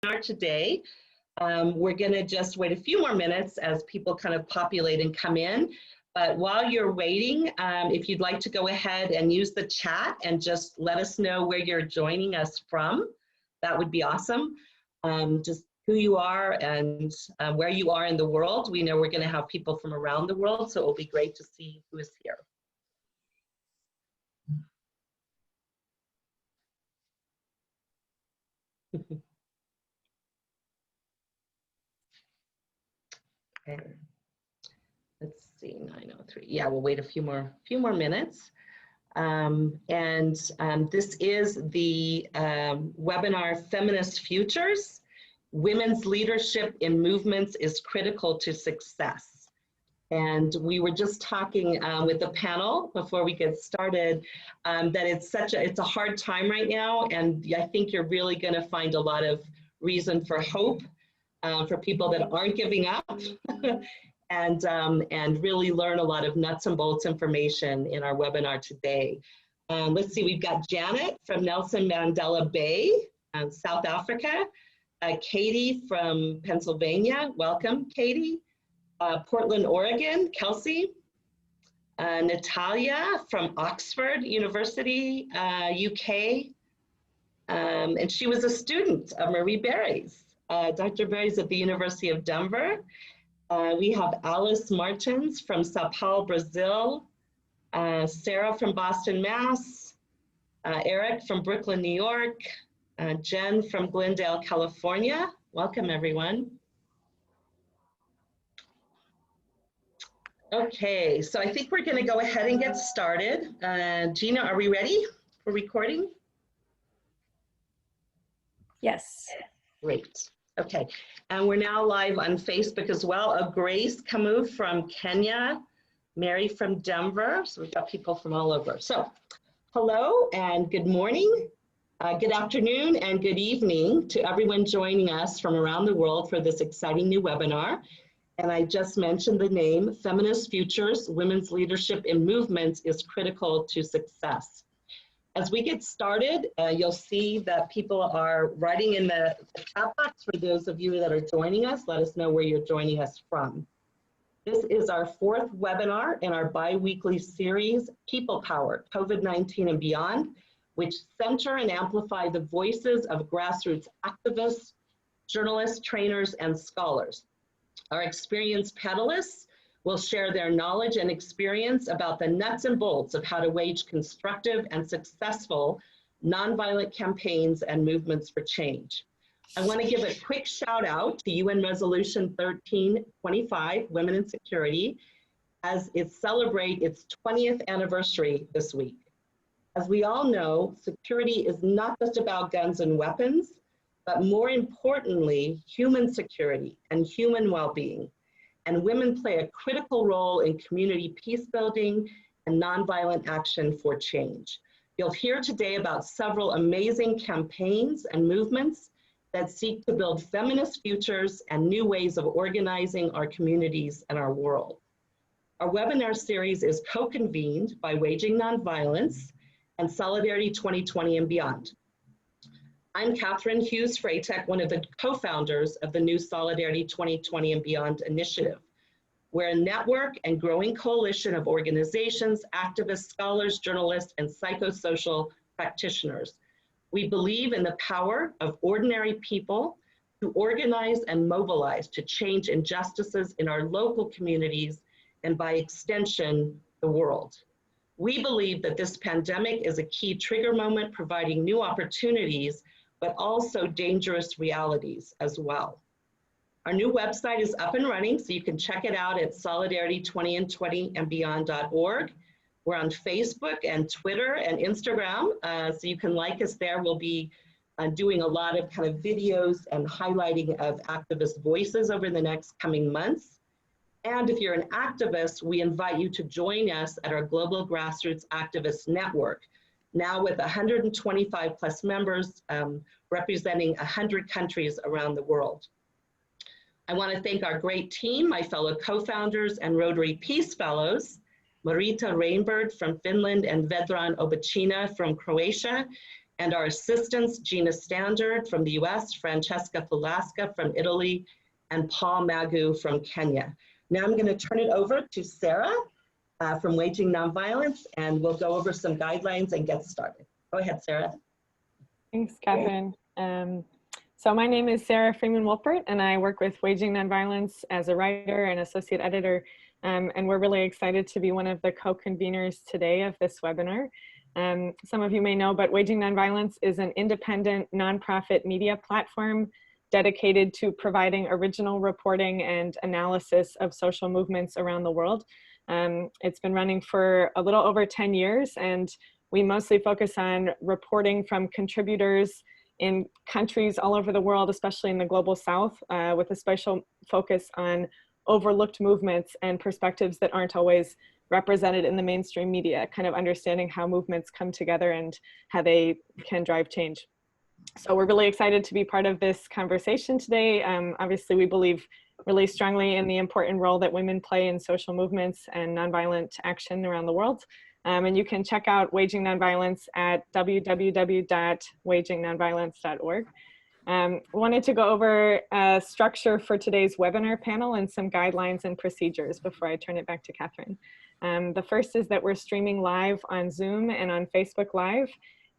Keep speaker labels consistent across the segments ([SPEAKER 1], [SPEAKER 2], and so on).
[SPEAKER 1] webinar today. We're going to just wait a few more minutes as people kind of populate and come in. But while you're waiting, if you'd like to go ahead and use the chat and just let us know where you're joining us from, that would be awesome. Just who you are and where you are in the world. We know we're going to have people from around the world, so it will be great to see who is here. Okay. Let's see, 9:03. Yeah, we'll wait a few more minutes. This is the webinar, Feminist Futures. Women's leadership in movements is critical to success. And we were just talking with the panel before we get started that it's a hard time right now, and I think you're really going to find a lot of reason for hope for people that aren't giving up. And really learn a lot of nuts and bolts information in our webinar today. Let's see, we've got Janet from Nelson Mandela Bay, South Africa. Katie from Pennsylvania, welcome Katie. Portland, Oregon, Kelsey. Natalia from Oxford University, UK. And she was a student of Marie Berry's. Dr. Berry's at the University of Denver. We have Alice Martins from Sao Paulo, Brazil, Sarah from Boston, Mass, Eric from Brooklyn, New York, Jen from Glendale, California. Welcome, everyone. Okay, so I think we're going to go ahead and get started. Gina, are we ready for recording?
[SPEAKER 2] Yes.
[SPEAKER 1] Great. Okay, and we're now live on Facebook as well. Grace Camus from Kenya, Mary from Denver. So we've got people from all over. So hello and good morning, good afternoon and good evening to everyone joining us from around the world for this exciting new webinar. And I just mentioned the name, Feminist Futures, Women's Leadership in Movements is Critical to Success. As we get started, you'll see that people are writing in the chat box. For those of you that are joining us, let us know where you're joining us from. This is our fourth webinar in our bi-weekly series, People Power, COVID-19 and Beyond, which center and amplify the voices of grassroots activists, journalists, trainers, and scholars. Our experienced panelists will share their knowledge and experience about the nuts and bolts of how to wage constructive and successful nonviolent campaigns and movements for change. I want to give a quick shout out to UN Resolution 1325, Women in Security, as it celebrates its 20th anniversary this week. As we all know, security is not just about guns and weapons, but more importantly, human security and human well-being. And women play a critical role in community peace building and nonviolent action for change. You'll hear today about several amazing campaigns and movements that seek to build feminist futures and new ways of organizing our communities and our world. Our webinar series is co-convened by Waging Nonviolence and Solidarity 2020 and Beyond. I'm Catherine Hughes-Freytek, one of the co-founders of the new Solidarity 2020 and Beyond initiative. We're a network and growing coalition of organizations, activists, scholars, journalists, and psychosocial practitioners. We believe in the power of ordinary people to organize and mobilize to change injustices in our local communities and by extension, the world. We believe that this pandemic is a key trigger moment providing new opportunities but also dangerous realities as well. Our new website is up and running, so you can check it out at solidarity2020andbeyond.org. We're on Facebook and Twitter and Instagram, so you can like us there. We'll be doing a lot of kind of videos and highlighting of activist voices over the next coming months. And if you're an activist, we invite you to join us at our Global Grassroots Activist Network, now with 125 plus members representing 100 countries around the world. I want to thank our great team, my fellow co-founders and Rotary Peace Fellows, Marita Rainbird from Finland and Vedran Obacina from Croatia, and our assistants, Gina Standard from the US, Francesca Falasca from Italy, and Paul Magu from Kenya. Now I'm going to turn it over to Sarah from Waging Nonviolence, and we'll go over some guidelines and get started. Go ahead, Sarah.
[SPEAKER 2] Thanks, Catherine. So my name is Sarah Freeman-Wolpert, and I work with Waging Nonviolence as a writer and associate editor. And we're really excited to be one of the co-conveners today of this webinar. Some of you may know, but Waging Nonviolence is an independent nonprofit media platform dedicated to providing original reporting and analysis of social movements around the world. It's been running for a little over 10 years, and we mostly focus on reporting from contributors in countries all over the world, especially in the global south, with a special focus on overlooked movements and perspectives that aren't always represented in the mainstream media, kind of understanding how movements come together and how they can drive change. So we're really excited to be part of this conversation today. Obviously, we believe really strongly in the important role that women play in social movements and nonviolent action around the world. And you can check out Waging Nonviolence at www.wagingnonviolence.org. Wanted to go over a structure for today's webinar panel and some guidelines and procedures before I turn it back to Catherine. The first is that we're streaming live on Zoom and on Facebook Live,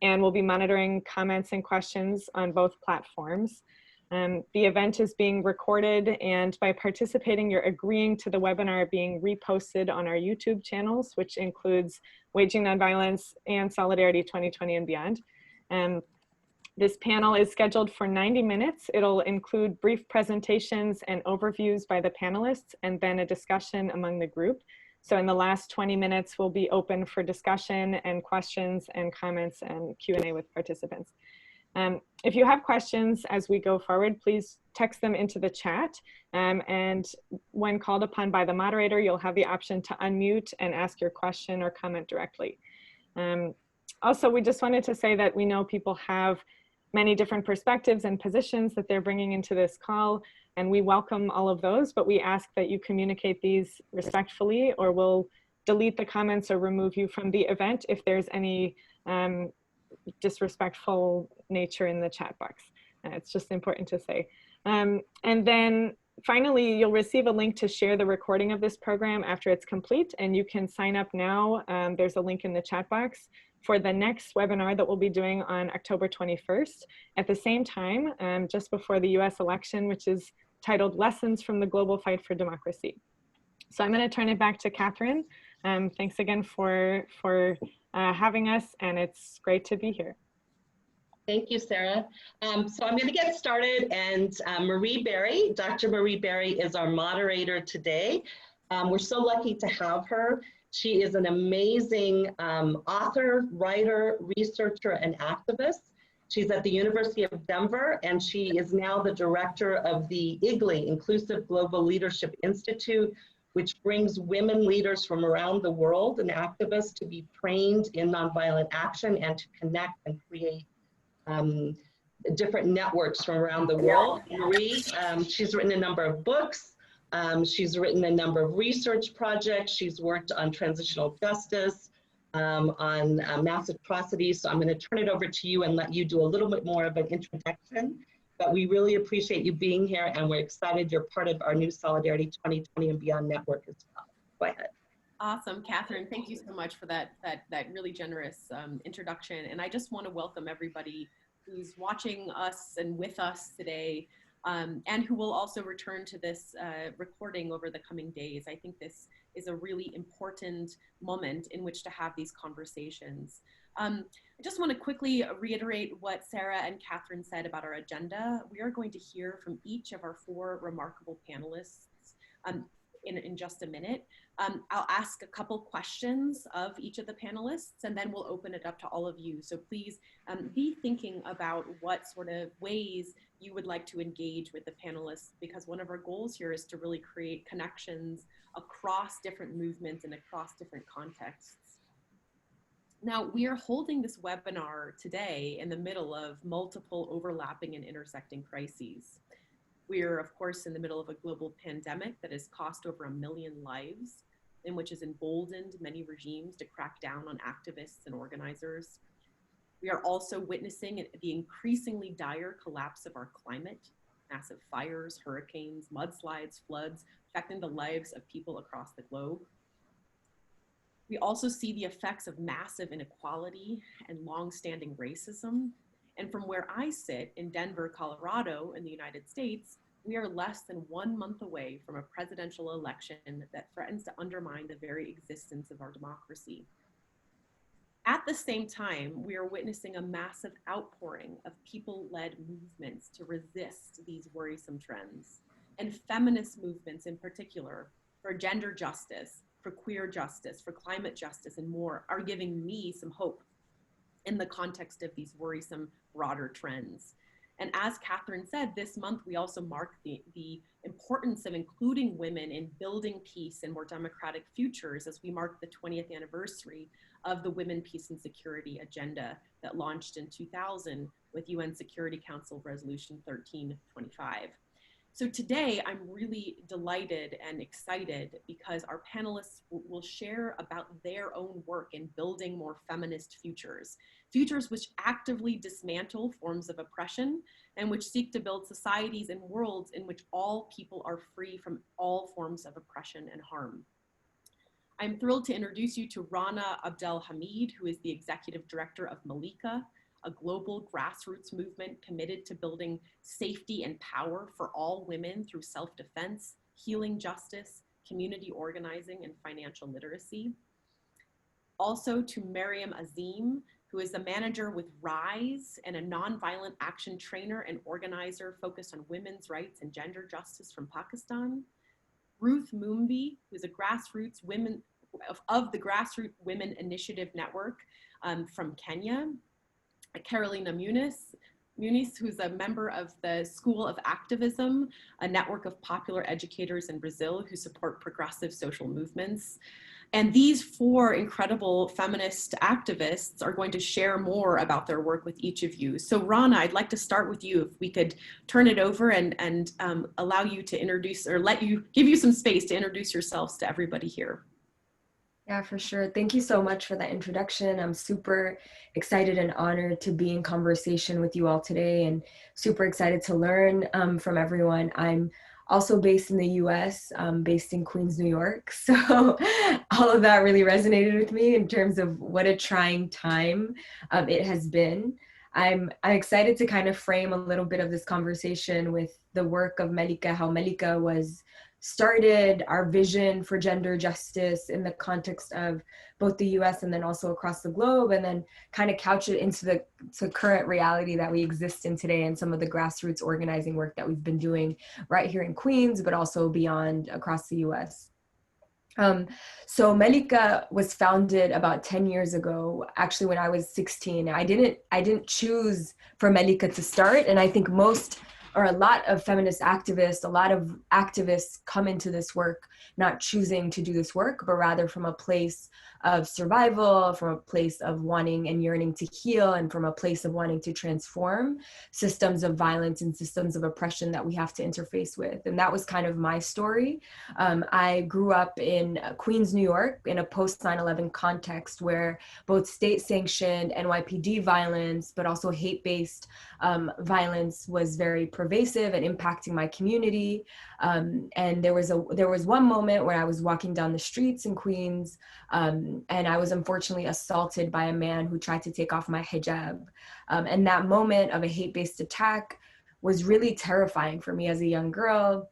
[SPEAKER 2] and we'll be monitoring comments and questions on both platforms. The event is being recorded, and by participating, you're agreeing to the webinar being reposted on our YouTube channels, which includes Waging Nonviolence and Solidarity 2020 and beyond. This panel is scheduled for 90 minutes. It'll include brief presentations and overviews by the panelists, and then a discussion among the group. So in the last 20 minutes, we'll be open for discussion and questions and comments and Q&A with participants. If you have questions as we go forward, please text them into the chat. And when called upon by the moderator, you'll have the option to unmute and ask your question or comment directly. Also, we just wanted to say that we know people have many different perspectives and positions that they're bringing into this call, and we welcome all of those, but we ask that you communicate these respectfully, or we'll delete the comments or remove you from the event if there's any disrespectful nature in the chat box. It's just important to say. And then finally, you'll receive a link to share the recording of this program after it's complete, and you can sign up now. There's a link in the chat box for the next webinar that we'll be doing on October 21st at the same time, just before the US election, which is titled Lessons from the Global Fight for Democracy. So I'm going to turn it back to Catherine. Thanks again for having us, and it's great to be here.
[SPEAKER 1] Thank you, Sarah. So I'm going to get started, and Marie Berry, Dr. Marie Berry is our moderator today. We're so lucky to have her. She is an amazing author, writer, researcher, and activist. She's at the University of Denver, and she is now the director of the IGLI, Inclusive Global Leadership Institute, which brings women leaders from around the world and activists to be trained in nonviolent action and to connect and create different networks from around the world. Marie, she's written a number of books. She's written a number of research projects. She's worked on transitional justice, on mass atrocities. So I'm going to turn it over to you and let you do a little bit more of an introduction. But we really appreciate you being here, and we're excited you're part of our new Solidarity 2020 and Beyond network as well. Go ahead.
[SPEAKER 3] Awesome, Catherine. Thank you so much for that really generous introduction. And I just want to welcome everybody who's watching us and with us today, and who will also return to this recording over the coming days. I think this is a really important moment in which to have these conversations. I just want to quickly reiterate what Sarah and Catherine said about our agenda. We are going to hear from each of our four remarkable panelists in just a minute. I'll ask a couple questions of each of the panelists, and then we'll open it up to all of you. So please be thinking about what sort of ways you would like to engage with the panelists, because one of our goals here is to really create connections across different movements and across different contexts. Now, we are holding this webinar today in the middle of multiple overlapping and intersecting crises. We are, of course, in the middle of a global pandemic that has cost over 1 million lives, and which has emboldened many regimes to crack down on activists and organizers. We are also witnessing the increasingly dire collapse of our climate, massive fires, hurricanes, mudslides, floods, affecting the lives of people across the globe. We also see the effects of massive inequality and longstanding racism. And from where I sit in Denver, Colorado, in the United States, we are less than 1 month away from a presidential election that threatens to undermine the very existence of our democracy. At the same time, we are witnessing a massive outpouring of people-led movements to resist these worrisome trends, and feminist movements in particular for gender justice, for queer justice, for climate justice, and more are giving me some hope in the context of these worrisome broader trends. And as Catherine said, this month we also mark the importance of including women in building peace and more democratic futures as we mark the 20th anniversary of the Women, Peace and Security Agenda that launched in 2000 with UN Security Council Resolution 1325. So today I'm really delighted and excited because our panelists will share about their own work in building more feminist futures, futures which actively dismantle forms of oppression and which seek to build societies and worlds in which all people are free from all forms of oppression and harm. I'm thrilled to introduce you to Rana Abdelhamid, who is the Executive Director of Malika, a global grassroots movement committed to building safety and power for all women through self-defense, healing justice, community organizing, and financial literacy. Also to Mariam Azim, who is the manager with RISE and a nonviolent action trainer and organizer focused on women's rights and gender justice from Pakistan. Ruth Mumbi, who is a grassroots women of the Grassroots Women Initiative Network from Kenya. Carolina Muniz, who's a member of the School of Activism, a network of popular educators in Brazil who support progressive social movements. And these four incredible feminist activists are going to share more about their work with each of you. So Rana, I'd like to start with you. If we could turn it over and allow you to introduce, or give you some space to introduce yourselves to everybody here.
[SPEAKER 4] Yeah, for sure. Thank you so much for that introduction. I'm super excited and honored to be in conversation with you all today and super excited to learn from everyone. I'm also based in the US, based in Queens, New York. So all of that really resonated with me in terms of what a trying time it has been. I'm excited to kind of frame a little bit of this conversation with the work of Malika, how Malika was started, our vision for gender justice in the context of both the US and then also across the globe, and then kind of couch it into the current reality that we exist in today and some of the grassroots organizing work that we've been doing right here in Queens, but also beyond across the US. So Malika was founded about 10 years ago, actually when I was 16. I didn't choose for Malika to start, and I think a lot of feminist activists, a lot of activists come into this work not choosing to do this work, but rather from a place of survival, from a place of wanting and yearning to heal, and from a place of wanting to transform systems of violence and systems of oppression that we have to interface with. And that was kind of my story. I grew up in Queens, New York, in a post 9/11 context where both state-sanctioned NYPD violence, but also hate-based violence was very pervasive and impacting my community. And there was one moment where I was walking down the streets in Queens, and I was unfortunately assaulted by a man who tried to take off my hijab. And that moment of a hate-based attack was really terrifying for me as a young girl,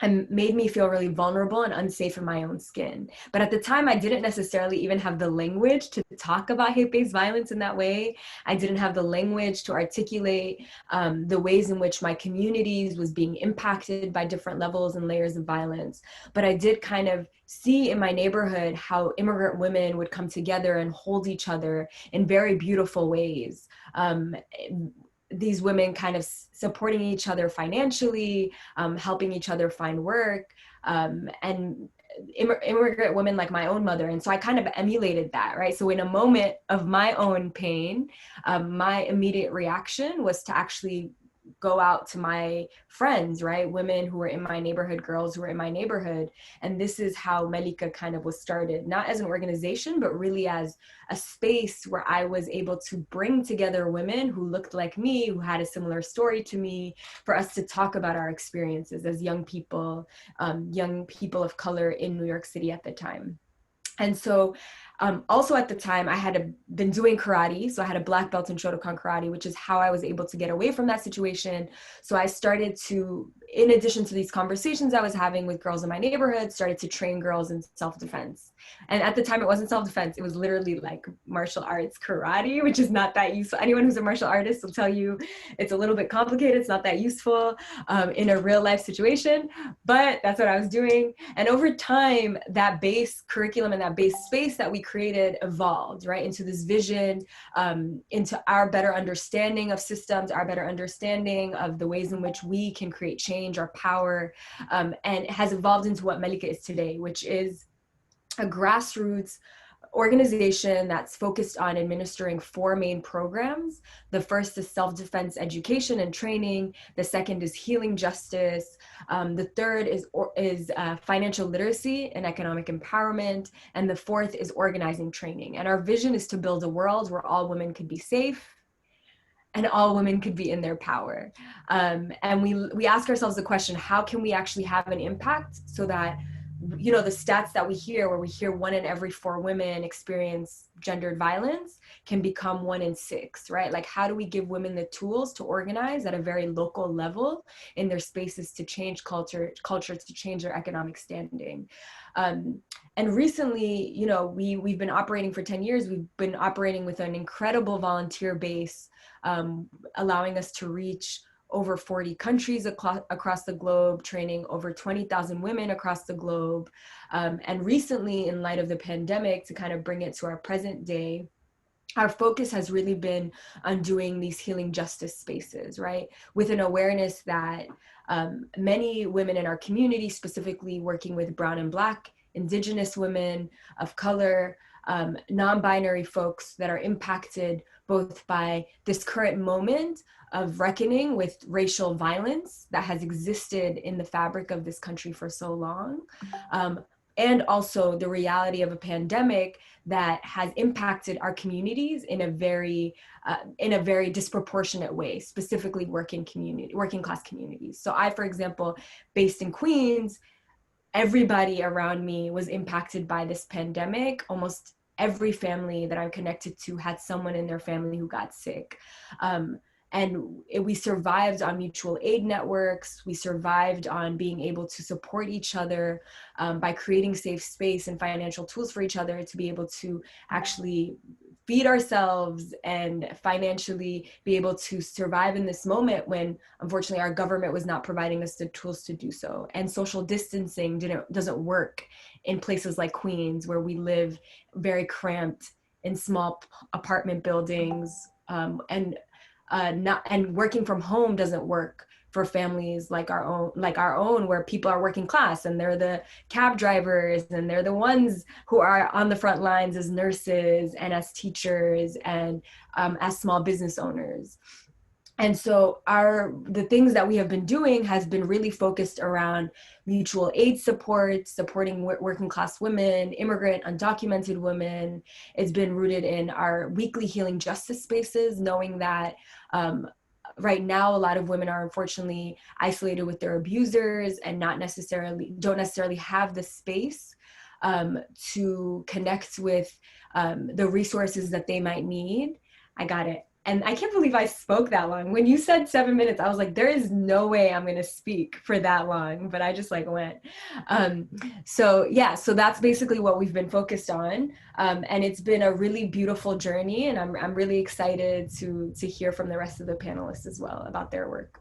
[SPEAKER 4] and made me feel really vulnerable and unsafe in my own skin. But at the time, I didn't necessarily even have the language to talk about hate-based violence in that way. I didn't have the language to articulate the ways in which my communities was being impacted by different levels and layers of violence. But I did kind of see in my neighborhood how immigrant women would come together and hold each other in very beautiful ways. These women kind of supporting each other financially, helping each other find work, and immigrant women like my own mother. And so I kind of emulated that, right? So in a moment of my own pain, my immediate reaction was to actually go out to my friends, right? Women who were in my neighborhood, girls who were in my neighborhood. And this is how Malika kind of was started, not as an organization, but really as a space where I was able to bring together women who looked like me, who had a similar story to me, for us to talk about our experiences as young people of color in New York City at the time. And so also at the time, I had been doing karate. So I had a black belt in Shotokan karate, which is how I was able to get away from that situation. So I started to, in addition to these conversations I was having with girls in my neighborhood, started to train girls in self-defense. And at the time, it wasn't self-defense. It was literally like martial arts karate, which is not that useful. Anyone who's a martial artist will tell you it's a little bit complicated. It's not that useful in a real life situation, but that's what I was doing. And over time, that base curriculum and that base space that we created evolved, right, into this vision, into our better understanding of systems, our better understanding of the ways in which we can create change, our power, and it has evolved into what Malika is today, which is a grassroots organization that's focused on administering 4 main programs. The first is self-defense education and training. The second is healing justice. The third is financial literacy and economic empowerment. And the fourth is organizing training. And our vision is to build a world where all women could be safe and all women could be in their power. And we ask ourselves the question, how can we actually have an impact so that, you know, the stats that we hear, where we hear 1 in every 4 women experience gendered violence, can become 1 in 6, right? Like, how do we give women the tools to organize at a very local level in their spaces to change cultures, to change their economic standing? And recently, you know, we've been operating for 10 years. We've been operating with an incredible volunteer base, allowing us to reach over 40 countries across the globe, training over 20,000 women across the globe. And recently, in light of the pandemic, to kind of bring it to our present day, our focus has really been on doing these healing justice spaces, right? With an awareness that many women in our community, specifically working with Brown and Black, Indigenous women of color, non-binary folks that are impacted both by this current moment of reckoning with racial violence that has existed in the fabric of this country for so long, and also the reality of a pandemic that has impacted our communities in a very disproportionate way, specifically working class communities. So I, for example, based in Queens, everybody around me was impacted by this pandemic. Almost every family that I'm connected to had someone in their family who got sick. And we survived on mutual aid networks. We survived on being able to support each other by creating safe space and financial tools for each other to be able to actually feed ourselves and financially be able to survive in this moment when, unfortunately, our government was not providing us the tools to do so. And social distancing doesn't work in places like Queens, where we live very cramped in small apartment buildings, and working from home doesn't work for families like our own, where people are working class and they're the cab drivers and they're the ones who are on the front lines as nurses and as teachers and as small business owners. And so the things that we have been doing has been really focused around mutual aid support, supporting working class women, immigrant, undocumented women. It's been rooted in our weekly healing justice spaces, knowing that right now, a lot of women are unfortunately isolated with their abusers and don't necessarily have the space to connect with the resources that they might need. I got it. And I can't believe I spoke that long. When you said 7 minutes, I was like, there is no way I'm going to speak for that long, but I just like went. So that's basically what we've been focused on. And it's been a really beautiful journey. And I'm really excited to hear from the rest of the panelists as well about their work.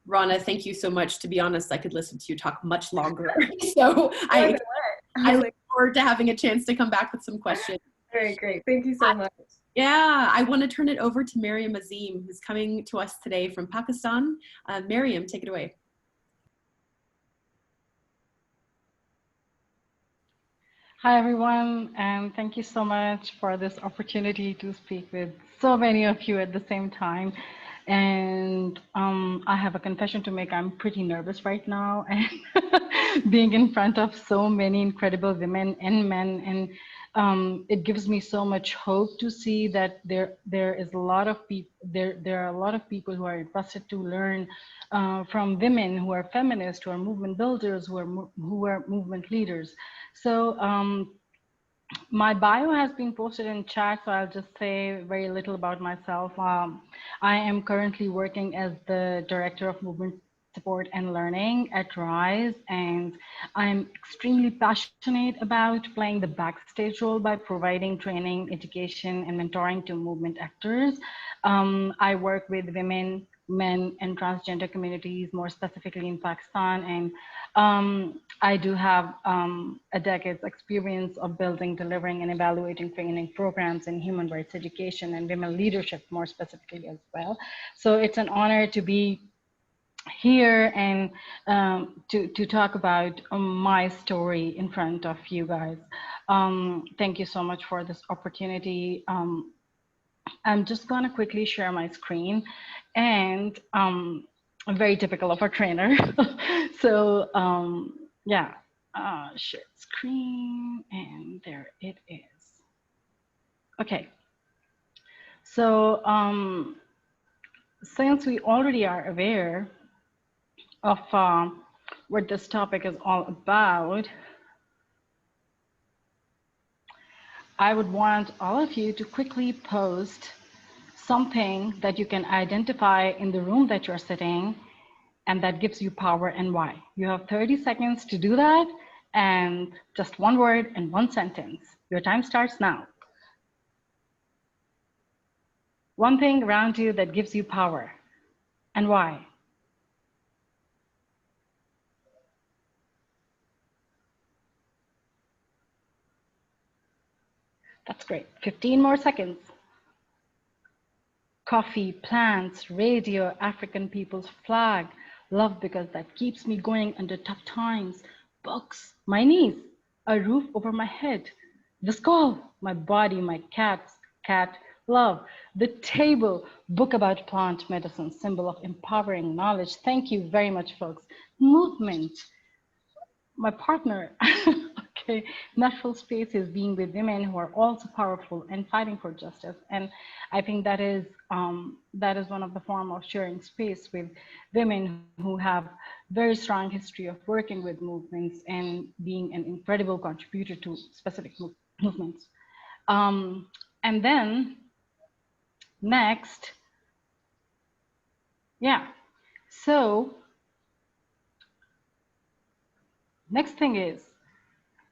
[SPEAKER 3] Rana, thank you so much. To be honest, I could listen to you talk much longer. So I look forward to having a chance to come back with some questions.
[SPEAKER 4] Very great. Thank you so much.
[SPEAKER 3] Yeah, I want to turn it over to Mariam Azim, who's coming to us today from Pakistan. Mariam, take it away.
[SPEAKER 5] Hi, everyone, and thank you so much for this opportunity to speak with so many of you at the same time. And I have a confession to make. I'm pretty nervous right now, and being in front of so many incredible women and men, and it gives me so much hope to see that there is a lot of people. There are a lot of people who are interested to learn from women who are feminists, who are movement builders, who are movement leaders. So. My bio has been posted in chat, so I'll just say very little about myself. I am currently working as the Director of Movement Support and Learning at RISE, and I'm extremely passionate about playing the backstage role by providing training, education, and mentoring to movement actors. I work with women, men, and transgender communities, more specifically in Pakistan, and I do have a decade's experience of building, delivering, and evaluating training programs in human rights education and women leadership more specifically as well. So it's an honor to be here and to talk about my story in front of you guys. Thank you so much for this opportunity. I'm just gonna quickly share my screen, and I'm very typical of a trainer. So yeah, share screen, and there it is. Okay, so since we already are aware of what this topic is all about, I would want all of you to quickly post something that you can identify in the room that you're sitting and that gives you power and why. You have 30 seconds to do that, and just one word and one sentence. Your time starts now. One thing around you that gives you power and why. That's great. 15 more seconds. Coffee, plants, radio, African people's flag, love because that keeps me going under tough times, books, my knees, a roof over my head, the skull, my body, my cat's cat, love, the table, book about plant medicine, symbol of empowering knowledge. Thank you very much, folks. Movement, my partner. Okay, natural space is being with women who are also powerful and fighting for justice. And I think that is one of the form of sharing space with women who have very strong history of working with movements and being an incredible contributor to specific movements. And then next, yeah, so next thing is,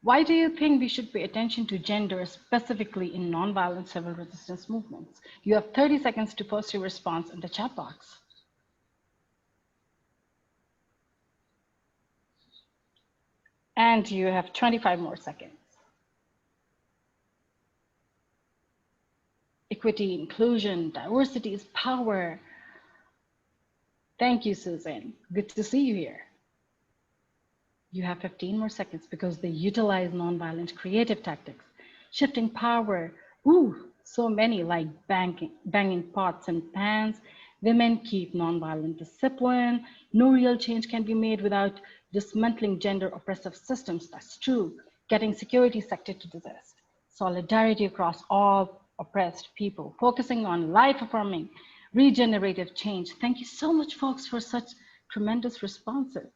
[SPEAKER 5] why do you think we should pay attention to gender specifically in nonviolent civil resistance movements? You have 30 seconds to post your response in the chat box. And you have 25 more seconds. Equity, inclusion, diversity is power. Thank you, Susan. Good to see you here. You have 15 more seconds because they utilize nonviolent creative tactics, shifting power. Ooh, so many like banging pots and pans. Women keep nonviolent discipline. No real change can be made without dismantling gender oppressive systems. That's true. Getting security sector to desist. Solidarity across all oppressed people. Focusing on life affirming, regenerative change. Thank you so much, folks, for such tremendous responses.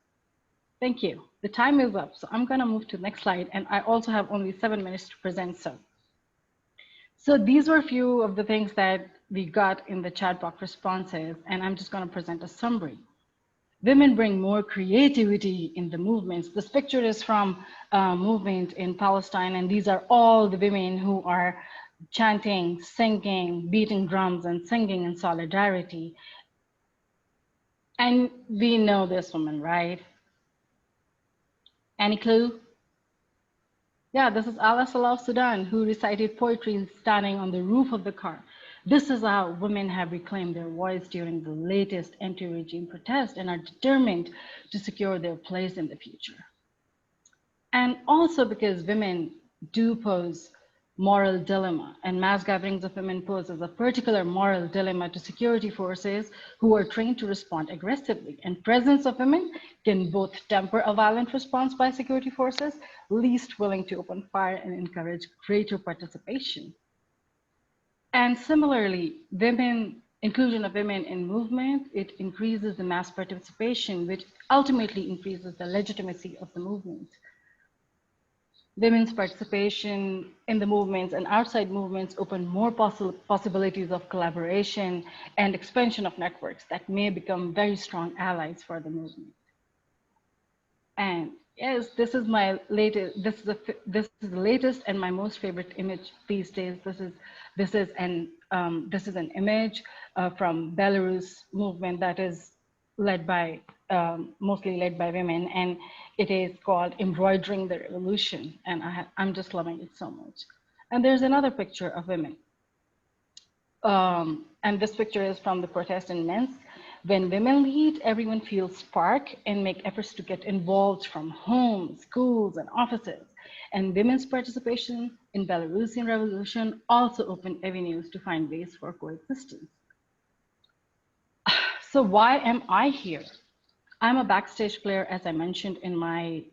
[SPEAKER 5] Thank you. The time is up, so I'm going to move to the next slide, and I also have only 7 minutes to present. So these were a few of the things that we got in the chat box responses, and I'm just going to present a summary. Women bring more creativity in the movements. This picture is from a movement in Palestine, and these are all the women who are chanting, singing, beating drums, and singing in solidarity. And we know this woman, right? Any clue? Yeah, this is Ala Salah Sudan, who recited poetry standing on the roof of the car. This is how women have reclaimed their voice during the latest anti-regime protest and are determined to secure their place in the future. And also because women do pose moral dilemma, and mass gatherings of women poses a particular moral dilemma to security forces who are trained to respond aggressively. And presence of women can both temper a violent response by security forces, least willing to open fire, and encourage greater participation. And similarly, inclusion of women in movement, it increases the mass participation, which ultimately increases the legitimacy of the movement. Women's participation in the movements and outside movements open more possibilities of collaboration and expansion of networks that may become very strong allies for the movement. And yes, this is my latest. This is the latest and my most favorite image these days. This is an image from Belarus movement that is led by mostly led by women, and it is called "Embroidering the Revolution," and I'm just loving it so much. And there's another picture of women, and this picture is from the protest in Minsk. When women lead, everyone feels spark and make efforts to get involved from homes, schools, and offices. And women's participation in Belarusian revolution also opened avenues to find ways for coexistence. So why am I here? I'm a backstage player, as I mentioned in my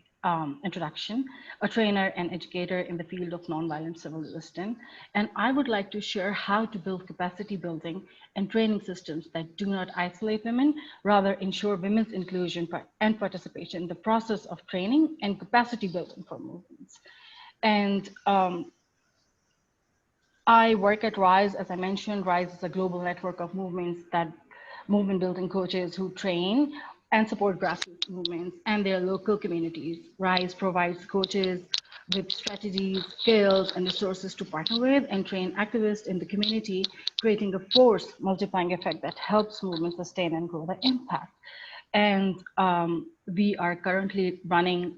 [SPEAKER 5] introduction, a trainer and educator in the field of nonviolent civil resistance, and I would like to share how to build capacity building and training systems that do not isolate women, rather ensure women's inclusion and participation in the process of training and capacity building for movements. And I work at RISE, as I mentioned. RISE is a global network of movement building coaches who train and support grassroots movements and their local communities. RISE provides coaches with strategies, skills, and resources to partner with and train activists in the community, creating a force multiplying effect that helps movements sustain and grow the impact. And we are currently running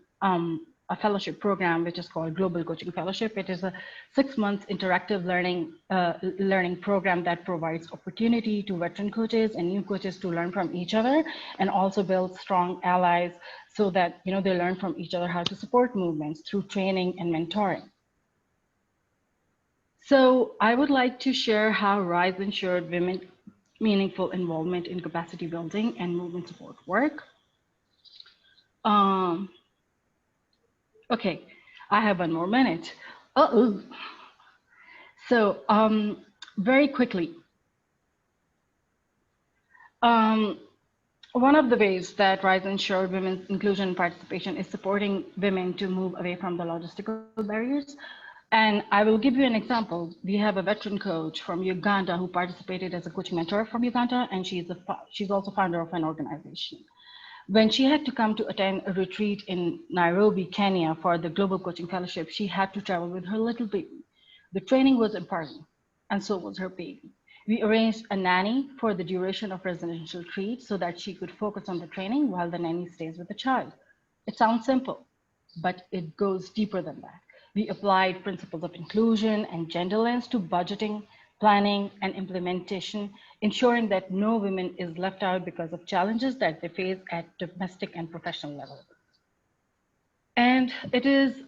[SPEAKER 5] a fellowship program, which is called Global Coaching Fellowship. It is a 6-month interactive learning program that provides opportunity to veteran coaches and new coaches to learn from each other and also build strong allies so that they learn from each other how to support movements through training and mentoring. So I would like to share how RISE ensured women meaningful involvement in capacity building and movement support work. Okay, I have 1 more minute. So very quickly, one of the ways that RISE ensured women's inclusion and participation is supporting women to move away from the logistical barriers. And I will give you an example. We have a veteran coach from Uganda who participated as a coaching mentor from Uganda, and she's also founder of an organization. When she had to come to attend a retreat in Nairobi, Kenya for the Global Coaching Fellowship, she had to travel with her little baby. The training was important, and so was her baby. We arranged a nanny for the duration of residential retreat so that she could focus on the training while the nanny stays with the child. It sounds simple, but it goes deeper than that. We applied principles of inclusion and gender lens to budgeting, planning, and implementation, ensuring that no woman is left out because of challenges that they face at domestic and professional level. And it is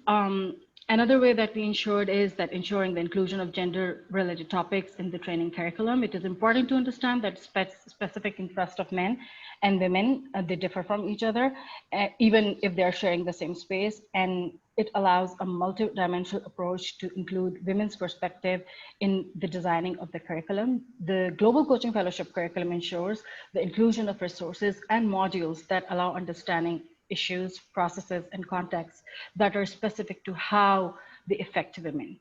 [SPEAKER 5] another way that we ensured is that ensuring the inclusion of gender-related topics in the training curriculum. It is important to understand that specific interests of men and women, they differ from each other, even if they're sharing the same space. And it allows a multi-dimensional approach to include women's perspective in the designing of the curriculum. The Global Coaching Fellowship curriculum ensures the inclusion of resources and modules that allow understanding issues, processes, and contexts that are specific to how they affect women.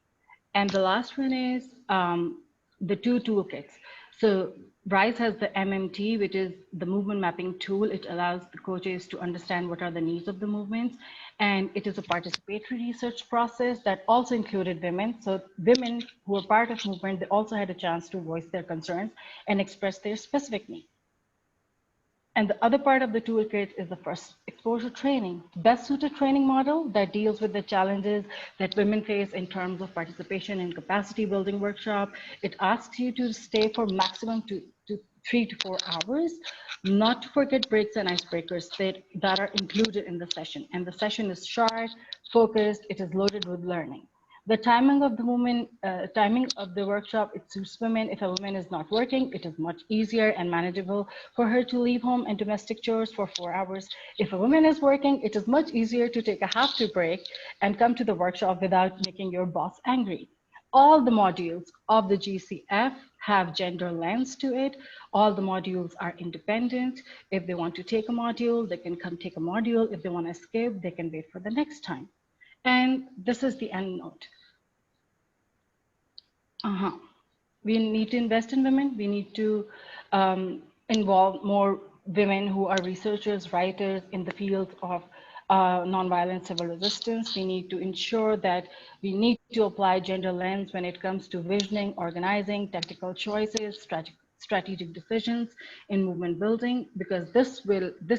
[SPEAKER 5] And the last one is the 2 toolkits. So RISE has the MMT, which is the movement mapping tool. It allows the coaches to understand what are the needs of the movements. And it is a participatory research process that also included women. So women who were part of movement, they also had a chance to voice their concerns and express their specific needs. And the other part of the toolkit is the first exposure training, best suited training model that deals with the challenges that women face in terms of participation in capacity building workshop. It asks you to stay for maximum 3 to 4 hours, not to forget breaks and icebreakers that are included in the session. And the session is short, focused, it is loaded with learning. The timing of the workshop, it suits women. If a woman is not working, it is much easier and manageable for her to leave home and domestic chores for 4 hours. If a woman is working, it is much easier to take a half-day break and come to the workshop without making your boss angry. All the modules of the GCF have gender lens to it. All the modules are independent. If they want to take a module, they can come take a module. If they want to skip, they can wait for the next time. And this is the end note. We need to invest in women. We need to involve more women who are researchers, writers in the field of nonviolent civil resistance. We need to ensure that we need to apply gender lens when it comes to visioning, organizing, tactical choices, strategic decisions in movement building, because this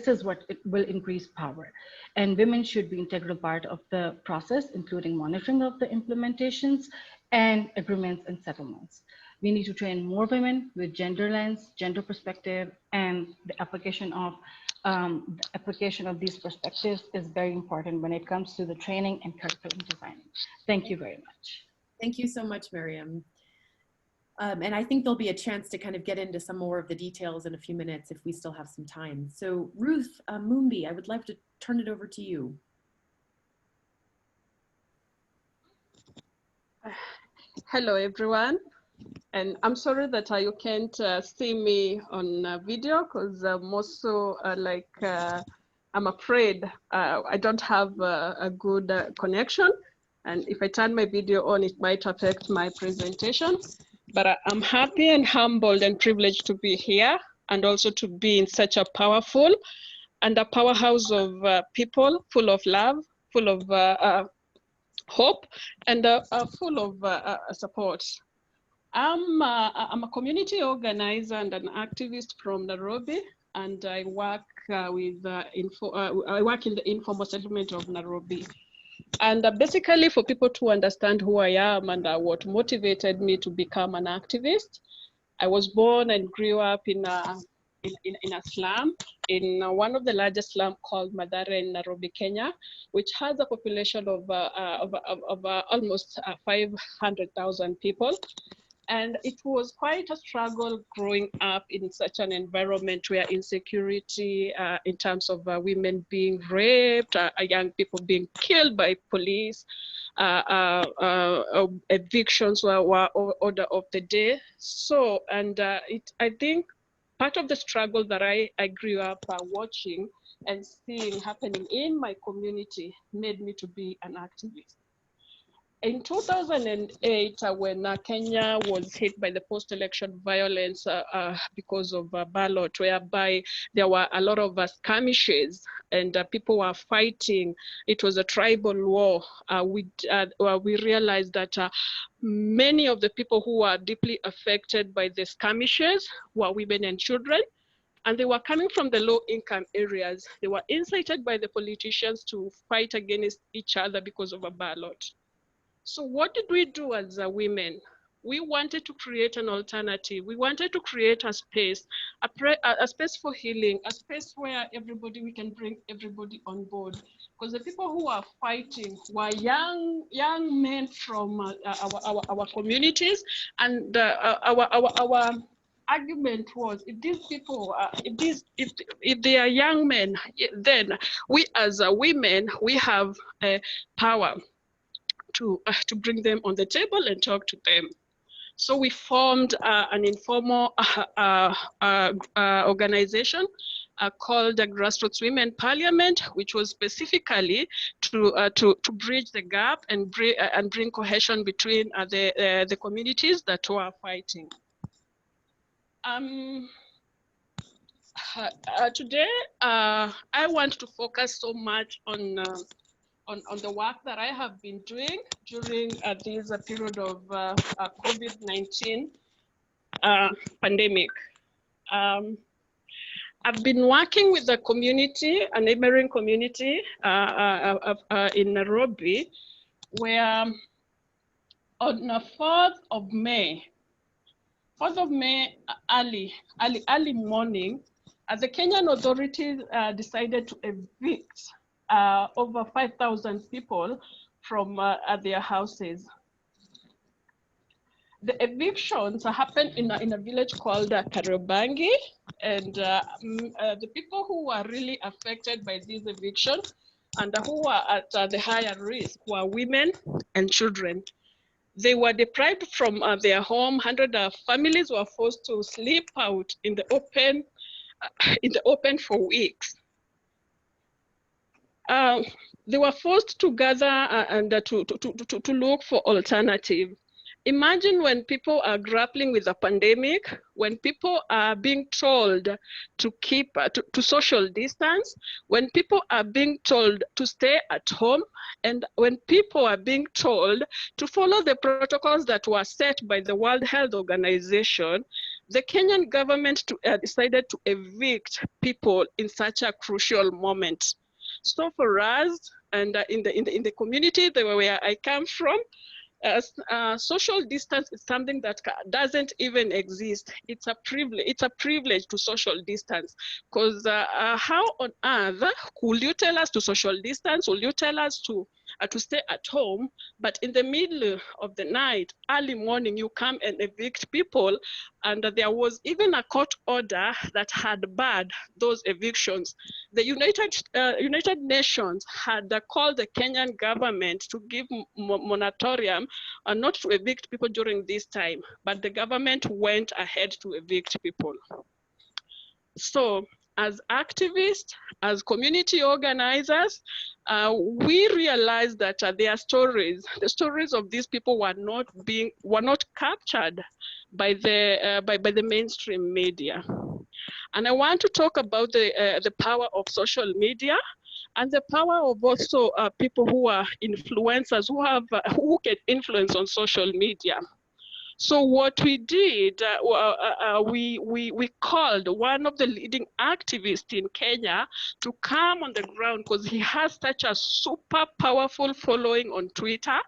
[SPEAKER 5] is what it will increase power. And women should be an integral part of the process, including monitoring of the implementations and agreements and settlements. We need to train more women with gender lens, gender perspective, and the application of these perspectives is very important when it comes to the training and curriculum designing. Thank you very much.
[SPEAKER 3] Thank you so much, Miriam. And I think there'll be a chance to kind of get into some more of the details in a few minutes if we still have some time. So Ruth, Mumbi, I would love to turn it over to you.
[SPEAKER 6] Hello, everyone. And I'm sorry that you can't see me on video because I'm also I'm afraid I don't have a good connection. And if I turn my video on, it might affect my presentation. But I'm happy and humbled and privileged to be here and also to be in such a powerful and a powerhouse of people full of love, full of hope, and full of support. I'm a community organizer and an activist from Nairobi, and I work I work in the informal settlement of Nairobi. And basically, for people to understand who I am and what motivated me to become an activist, I was born and grew up in a slum, in one of the largest slums called Moderator in Nairobi, Kenya, which has a population of almost 500,000 people. And it was quite a struggle growing up in such an environment where insecurity in terms of women being raped, young people being killed by police, evictions were order of the day. So, and I think part of the struggle that I grew up watching and seeing happening in my community made me to be an activist. In 2008, when Kenya was hit by the post-election violence because of ballot, whereby there were a lot of skirmishes and people were fighting, it was a tribal war. We realized that many of the people who were deeply affected by the skirmishes were women and children. And they were coming from the low-income areas. They were incited by the politicians to fight against each other because of a ballot. So what did we do as women? We wanted to create an alternative. We wanted to create a space, a space for healing, a space where we can bring everybody on board. Because the people who are fighting were young men from our communities, and our argument was, if these people, if they are young men, then we as women, we have power to bring them on the table and talk to them. So we formed an informal organization called the Grassroots Women Parliament, which was specifically to bridge the gap and bring cohesion between the communities that were fighting. Today, I want to focus so much on the work that I have been doing during this period of COVID-19 pandemic. I've been working with the community, a neighboring community in Nairobi, where on the 4th of May, early morning, the Kenyan authorities decided to evict over 5,000 people from their houses. the evictions happened in a village called Kariobangi, and the people who were really affected by these evictions and who were at the higher risk were women and children. They were deprived from their home. 100 families were forced to sleep out in the open for weeks. They were forced to gather and to look for alternative. Imagine when people are grappling with a pandemic, when people are being told to keep to social distance, when people are being told to stay at home, and when people are being told to follow the protocols that were set by the World Health Organization, the Kenyan government decided to evict people in such a crucial moment. So for us, and in the community where I come from, social distance is something that doesn't even exist. It's a privilege. It's a privilege to social distance, because how on earth could you tell us to social distance? Will you tell us to stay at home, but in the middle of the night, early morning, you come and evict people? And there was even a court order that had barred those evictions. The United Nations had called the Kenyan government to give moratorium not to evict people during this time, but the government went ahead to evict people. So as activists, as community organizers, we realized that their stories, the stories of these people were not captured by the mainstream media. And I want to talk about the power of social media and the power of also people who are influencers, who can influence on social media. So what we did, we called one of the leading activists in Kenya to come on the ground, because he has such a super powerful following on Twitter,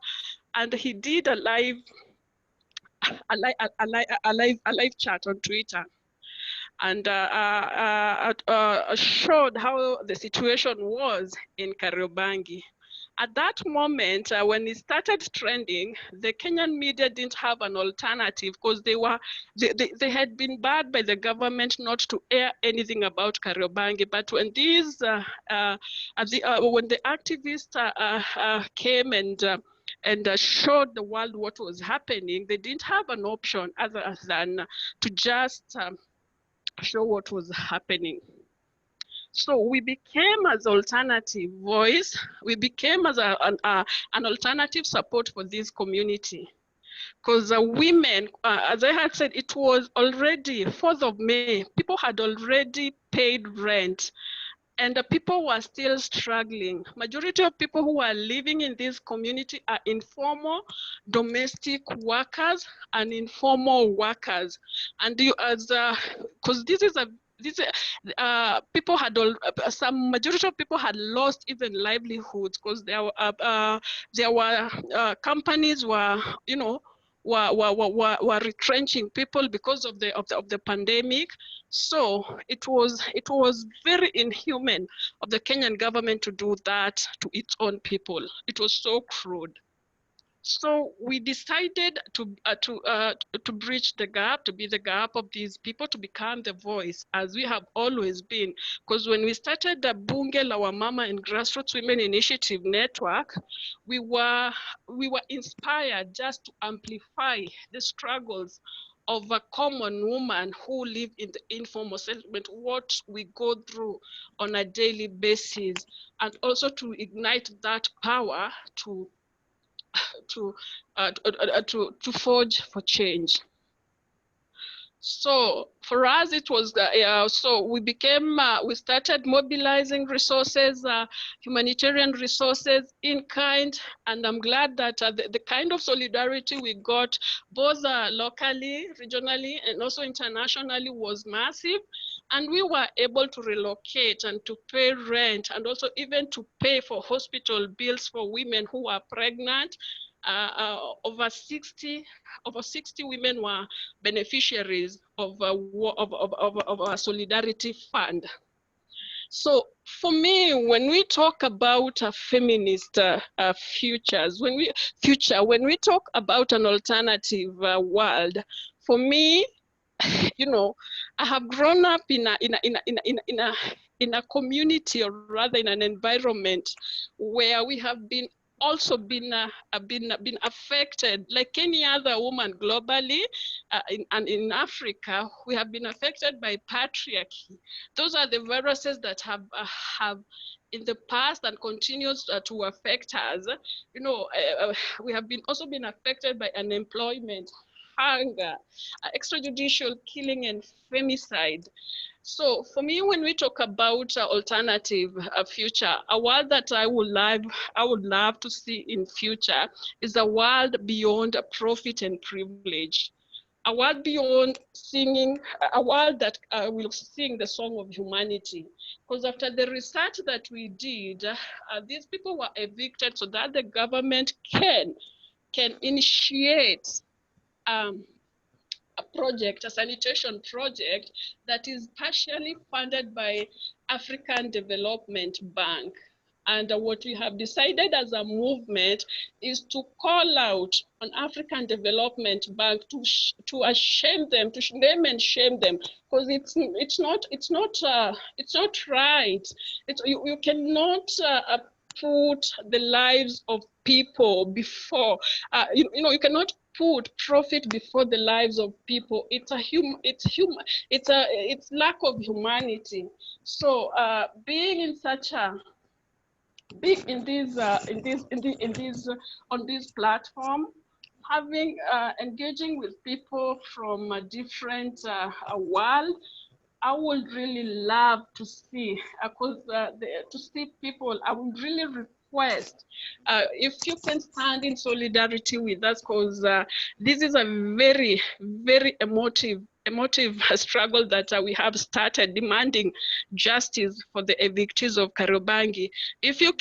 [SPEAKER 6] and he did a live chat on Twitter, and showed how the situation was in Kariobangi. At that moment, when it started trending, the Kenyan media didn't have an alternative, because they had been barred by the government not to air anything about Kariobangi. But when when the activists came and showed the world what was happening, they didn't have an option other than to just show what was happening. So we became as alternative voice. We became as an alternative support for this community. Because women, as I had said, it was already 4th of May. People had already paid rent, and the people were still struggling. Majority of people who are living in this community are informal domestic workers and informal workers. And because people had some majority of people had lost even livelihoods, because there were companies were retrenching people because of the pandemic. So it was very inhuman of the Kenyan government to do that to its own people. It was so crude. So we decided to bridge the gap, to be the gap of these people, to become the voice, as we have always been. Because when we started the Bunge, Wamama and Grassroots Women Initiative Network, we were inspired just to amplify the struggles of a common woman who live in the informal settlement, what we go through on a daily basis, and also to ignite that power to forge for change. So for us, it was so we started mobilizing resources, humanitarian resources in kind, and I'm glad that the kind of solidarity we got both locally, regionally, and also internationally was massive. And we were able to relocate and to pay rent, and also even to pay for hospital bills for women who are pregnant. Over 60 women were beneficiaries of a solidarity fund. So for me, when we talk about a feminist when we talk about an alternative world, for me, you know, I have grown up in a community, or rather in an environment where we have been affected like any other woman globally, and in Africa, we have been affected by patriarchy. Those are the viruses that have in the past and continues to affect us. You know, we have also been affected by unemployment, hunger, extrajudicial killing, and femicide. So for me, when we talk about alternative future, a world that I would love to see in future is a world beyond profit and privilege. A world beyond singing, a world that will sing the song of humanity. Because after the research that we did, these people were evicted so that the government can initiate a sanitation project that is partially funded by African Development Bank. And what we have decided as a movement is to call out on African Development Bank to shame them, to name and shame them, because it's not right. You cannot put the lives of people before. You cannot put profit before the lives of people. It's lack of humanity. So being in such a on this platform, having engaging with people from a different world, I would really love to see, to see people. I would really request if you can stand in solidarity with us, because this is a very, very emotive struggle that we have started, demanding justice for the evictees of Kariobangi. If you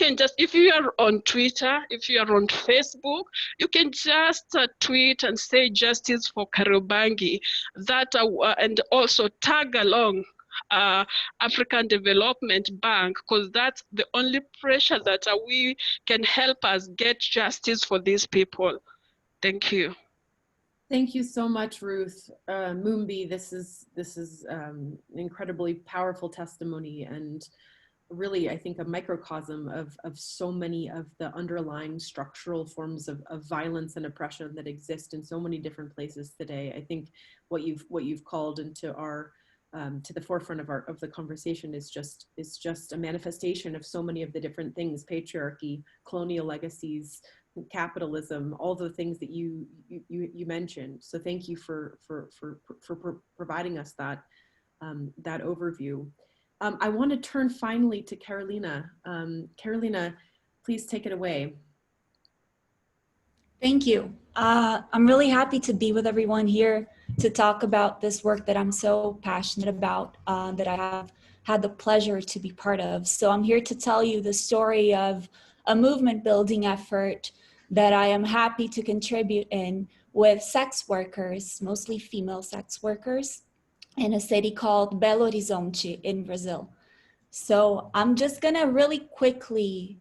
[SPEAKER 6] are on Twitter, if you are on Facebook, you can just tweet and say justice for Kariobangi, and also tag along African Development Bank, because that's the only pressure that we can help us get justice for these people. Thank you.
[SPEAKER 3] Thank you so much, Ruth. Mumbi, this is incredibly powerful testimony, and really, I think, a microcosm of so many of the underlying structural forms of violence and oppression that exist in so many different places today. I think what you've called into our to the forefront of the conversation is just a manifestation of so many of the different things: patriarchy, colonial legacies, capitalism, all the things that you mentioned. So thank you for providing us that that overview. I want to turn finally to Carolina. Carolina, please take it away.
[SPEAKER 7] Thank you. I'm really happy to be with everyone here to talk about this work that I'm so passionate about, that I have had the pleasure to be part of. So I'm here to tell you the story of a movement building effort that I am happy to contribute in with sex workers, mostly female sex workers, in a city called Belo Horizonte in Brazil. So I'm just gonna really quickly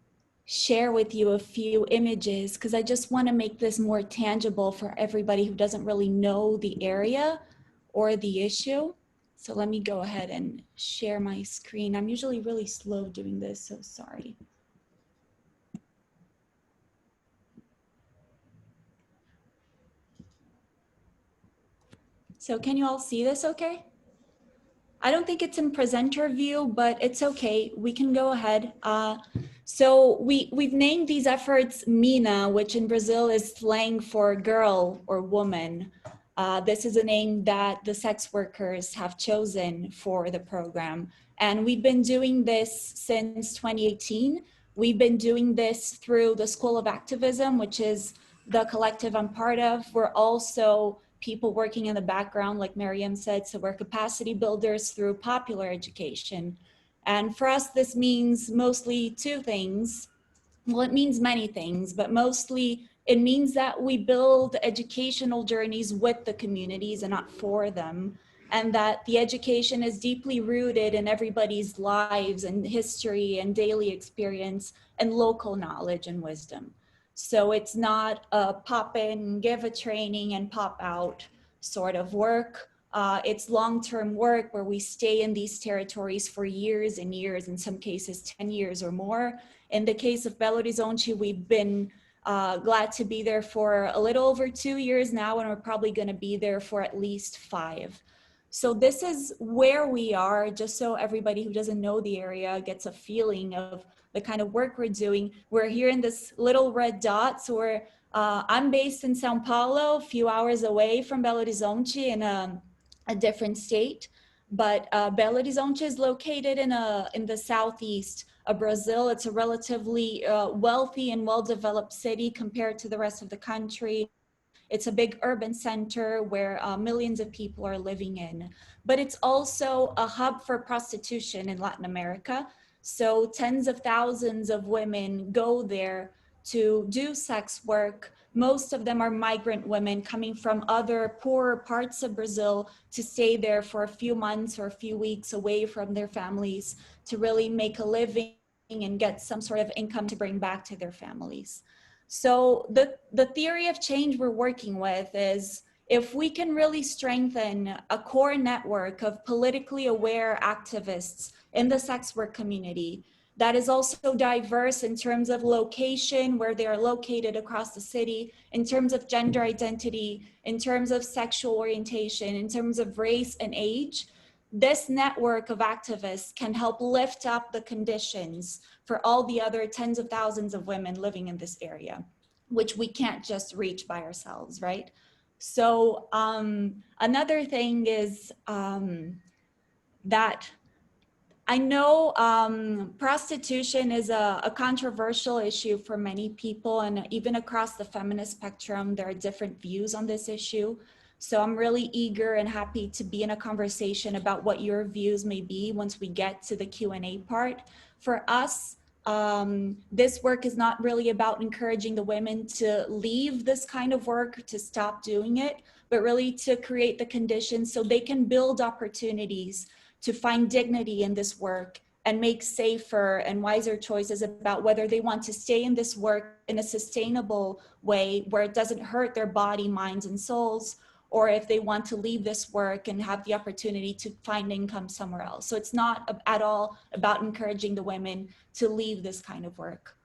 [SPEAKER 7] share with you a few images, because I just want to make this more tangible for everybody who doesn't really know the area or the issue. So let me go ahead and share my screen. I'm usually really slow doing this, so sorry. So can you all see this okay? I don't think it's in presenter view, but it's okay. We can go ahead. So we've named these efforts Mina, which in Brazil is slang for girl or woman. This is a name that the sex workers have chosen for the program. And we've been doing this since 2018. We've been doing this through the School of Activism, which is the collective I'm part of. We're also people working in the background, like Mariam said, so we're capacity builders through popular education. And for us, this means mostly two things. Well, it means many things, but mostly it means that we build educational journeys with the communities and not for them. and that the education is deeply rooted in everybody's lives and history and daily experience and local knowledge and wisdom. So it's not a pop in, give a training and pop out sort of work. It's long-term work where we stay in these territories for years and years, in some cases 10 years or more. In the case of Belo Horizonte, we've been glad to be there for a little over 2 years now, and we're probably going to be there for at least 5. So this is where we are, just so everybody who doesn't know the area gets a feeling of the kind of work we're doing. We're here in this little red dot. So I'm based in Sao Paulo, a few hours away from Belo Horizonte in a different state. But Belo Horizonte is located in the southeast of Brazil. It's a relatively wealthy and well-developed city compared to the rest of the country. It's a big urban center where millions of people are living in, but it's also a hub for prostitution in Latin America. So tens of thousands of women go there to do sex work. Most of them are migrant women coming from other poorer parts of Brazil to stay there for a few months or a few weeks away from their families to really make a living and get some sort of income to bring back to their families. So the theory of change we're working with is if we can really strengthen a core network of politically aware activists in the sex work community that is also diverse in terms of location, where they are located across the city, in terms of gender identity, in terms of sexual orientation, in terms of race and age, this network of activists can help lift up the conditions for all the other tens of thousands of women living in this area, which we can't just reach by ourselves, right? So another thing is that I know prostitution is a controversial issue for many people, and even across the feminist spectrum, there are different views on this issue. So I'm really eager and happy to be in a conversation about what your views may be once we get to the Q&A part. For us, this work is not really about encouraging the women to leave this kind of work, to stop doing it, but really to create the conditions so they can build opportunities to find dignity in this work and make safer and wiser choices about whether they want to stay in this work in a sustainable way where it doesn't hurt their body, minds, and souls, or if they want to leave this work and have the opportunity to find income somewhere else. So it's not at all about encouraging the women to leave this kind of work.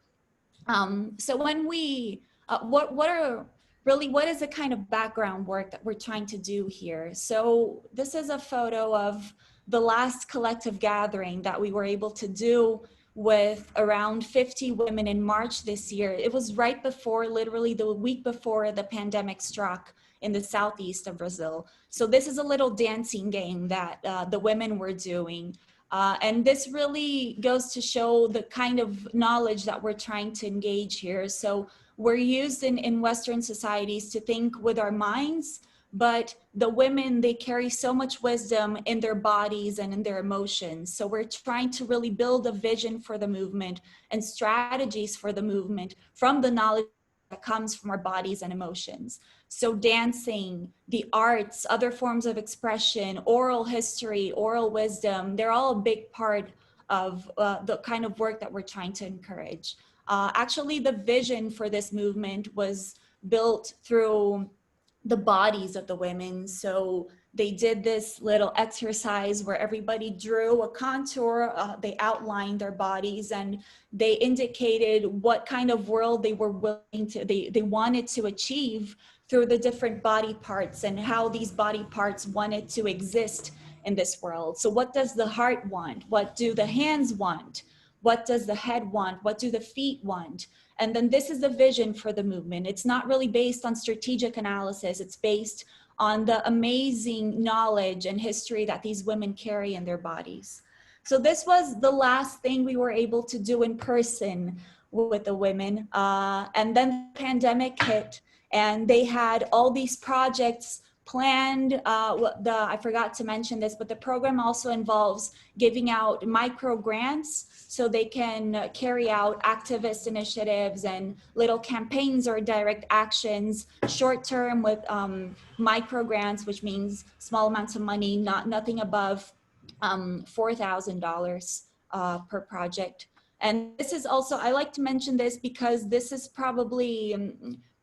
[SPEAKER 7] So when we, what is the kind of background work that we're trying to do here? So this is a photo of the last collective gathering that we were able to do with around 50 women in March this year. It was right before, literally the week before the pandemic struck in the southeast of Brazil. So this is a little dancing game that the women were doing. And this really goes to show the kind of knowledge that we're trying to engage here. So we're used in Western societies to think with our minds, but the women, they carry so much wisdom in their bodies and in their emotions. So we're trying to really build a vision for the movement and strategies for the movement from the knowledge that comes from our bodies and emotions. So dancing, the arts, other forms of expression, oral history, oral wisdom, they're all a big part of the kind of work that we're trying to encourage. Actually, the vision for this movement was built through the bodies of the women. So they did this little exercise where everybody drew a contour, they outlined their bodies, and they indicated what kind of world they were willing to, they wanted to achieve through the different body parts and how these body parts wanted to exist in this world. So what does the heart want? What do the hands want? What does the head want? What do the feet want? And then this is the vision for the movement. It's not really based on strategic analysis. It's based on the amazing knowledge and history that these women carry in their bodies. So this was the last thing we were able to do in person with the women. And then the pandemic hit, and they had all these projects planned, I forgot to mention this, but the program also involves giving out micro grants so they can carry out activist initiatives and little campaigns or direct actions, short term with micro grants, which means small amounts of money, nothing above $4,000 per project. And this is also, I like to mention this because this is probably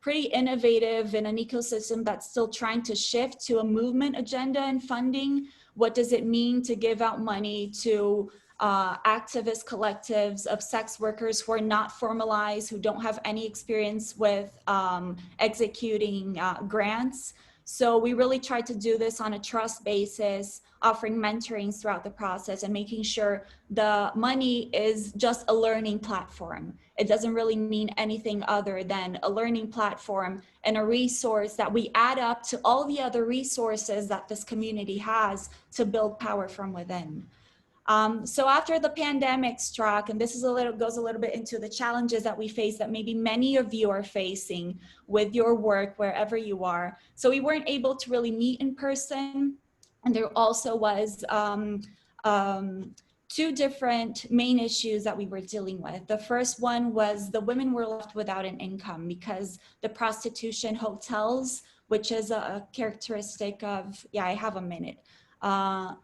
[SPEAKER 7] pretty innovative in an ecosystem that's still trying to shift to a movement agenda and funding. What does it mean to give out money to activist collectives of sex workers who are not formalized, who don't have any experience with executing grants? So we really try to do this on a trust basis, offering mentoring throughout the process and making sure the money is just a learning platform. It doesn't really mean anything other than a learning platform and a resource that we add up to all the other resources that this community has to build power from within. So after the pandemic struck, and this is goes a little bit into the challenges that we face that maybe many of you are facing with your work wherever you are. So we weren't able to really meet in person. And there also was two different main issues that we were dealing with. The first one was the women were left without an income because the prostitution hotels, which is a characteristic of, yeah, I have a minute.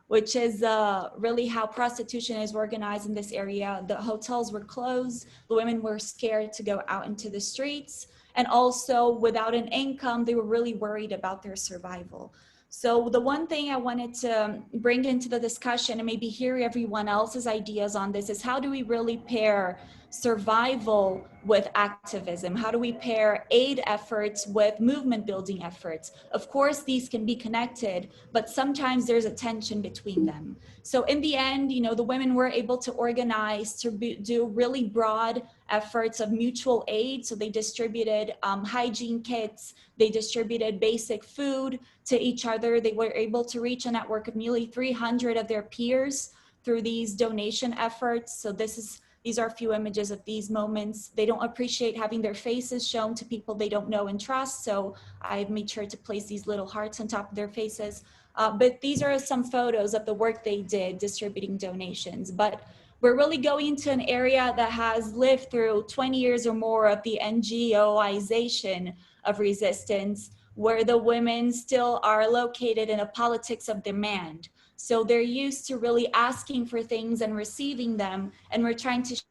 [SPEAKER 7] Which is really how prostitution is organized in this area. The hotels were closed, the women were scared to go out into the streets, and also without an income, they were really worried about their survival. So the one thing I wanted to bring into the discussion and maybe hear everyone else's ideas on this is how do we really pair survival with activism? How do we pair aid efforts with movement building efforts? Of course, these can be connected, but sometimes there's a tension between them. So in the end, you know, the women were able to organize to do really broad efforts of mutual aid. So they distributed hygiene kits, they distributed basic food to each other. They were able to reach a network of nearly 300 of their peers through these donation efforts. So these are a few images of these moments. They don't appreciate having their faces shown to people they don't know and trust. So I made sure to place these little hearts on top of their faces. But these are some photos of the work they did distributing donations. But we're really going into an area that has lived through 20 years or more of the NGOization of resistance, where the women still are located in a politics of demand. So they're used to really asking for things and receiving them. And we're trying to shift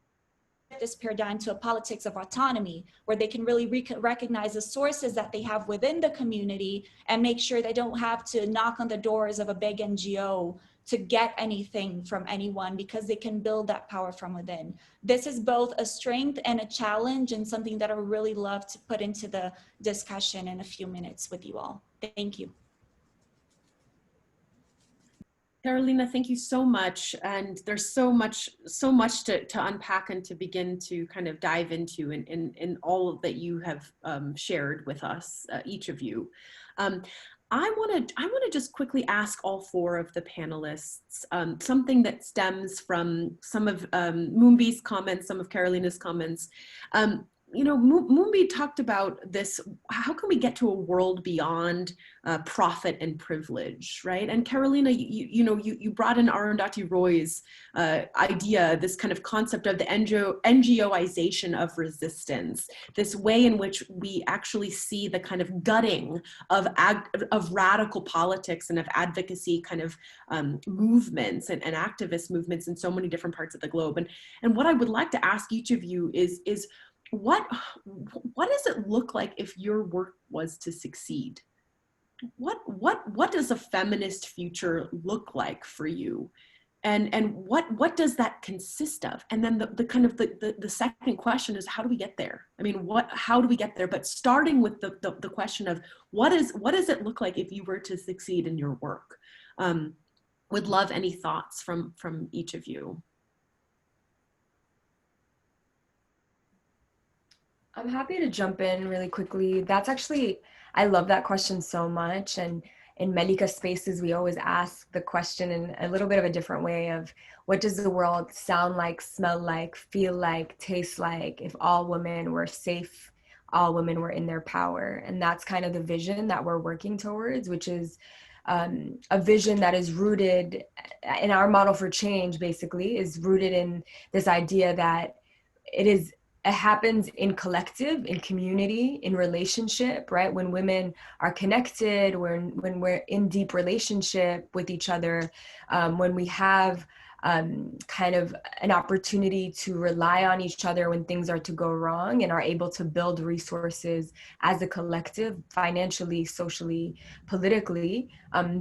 [SPEAKER 7] this paradigm to a politics of autonomy, where they can really recognize the sources that they have within the community and make sure they don't have to knock on the doors of a big NGO to get anything from anyone, because they can build that power from within. This is both a strength and a challenge, and something that I would really love to put into the discussion in a few minutes with you all. Thank you.
[SPEAKER 3] Carolina, thank you so much. And there's so much to unpack and to begin to kind of dive into in all that you have shared with us, each of you. I want to just quickly ask all four of the panelists something that stems from some of Mumbi's comments, some of Carolina's comments. You know, Mumbi talked about this, how can we get to a world beyond profit and privilege, right? And Carolina, you brought in Arundhati Roy's idea, this kind of concept of the NGOization of resistance, this way in which we actually see the kind of gutting of radical politics and of advocacy kind of movements and activist movements in so many different parts of the globe. And what I would like to ask each of you is what does it look like if your work was to succeed? What does a feminist future look like for you? And what does that consist of? And then the kind of the second question is, how do we get there? I mean, how do we get there? But starting with the question of what does it look like if you were to succeed in your work? Would love any thoughts from each of you.
[SPEAKER 4] I'm happy to jump in really quickly. That's actually, I love that question so much. And in Melika spaces, we always ask the question in a little bit of a different way of what does the world sound like, smell like, feel like, taste like if all women were safe all women were in their power. And that's kind of the vision that we're working towards, which is a vision that is rooted in our model for change, basically, is rooted in this idea that it happens in collective, in community, in relationship, right? When women are connected, when we're in deep relationship with each other, when we have kind of an opportunity to rely on each other when things are to go wrong, and are able to build resources as a collective, financially, socially, politically,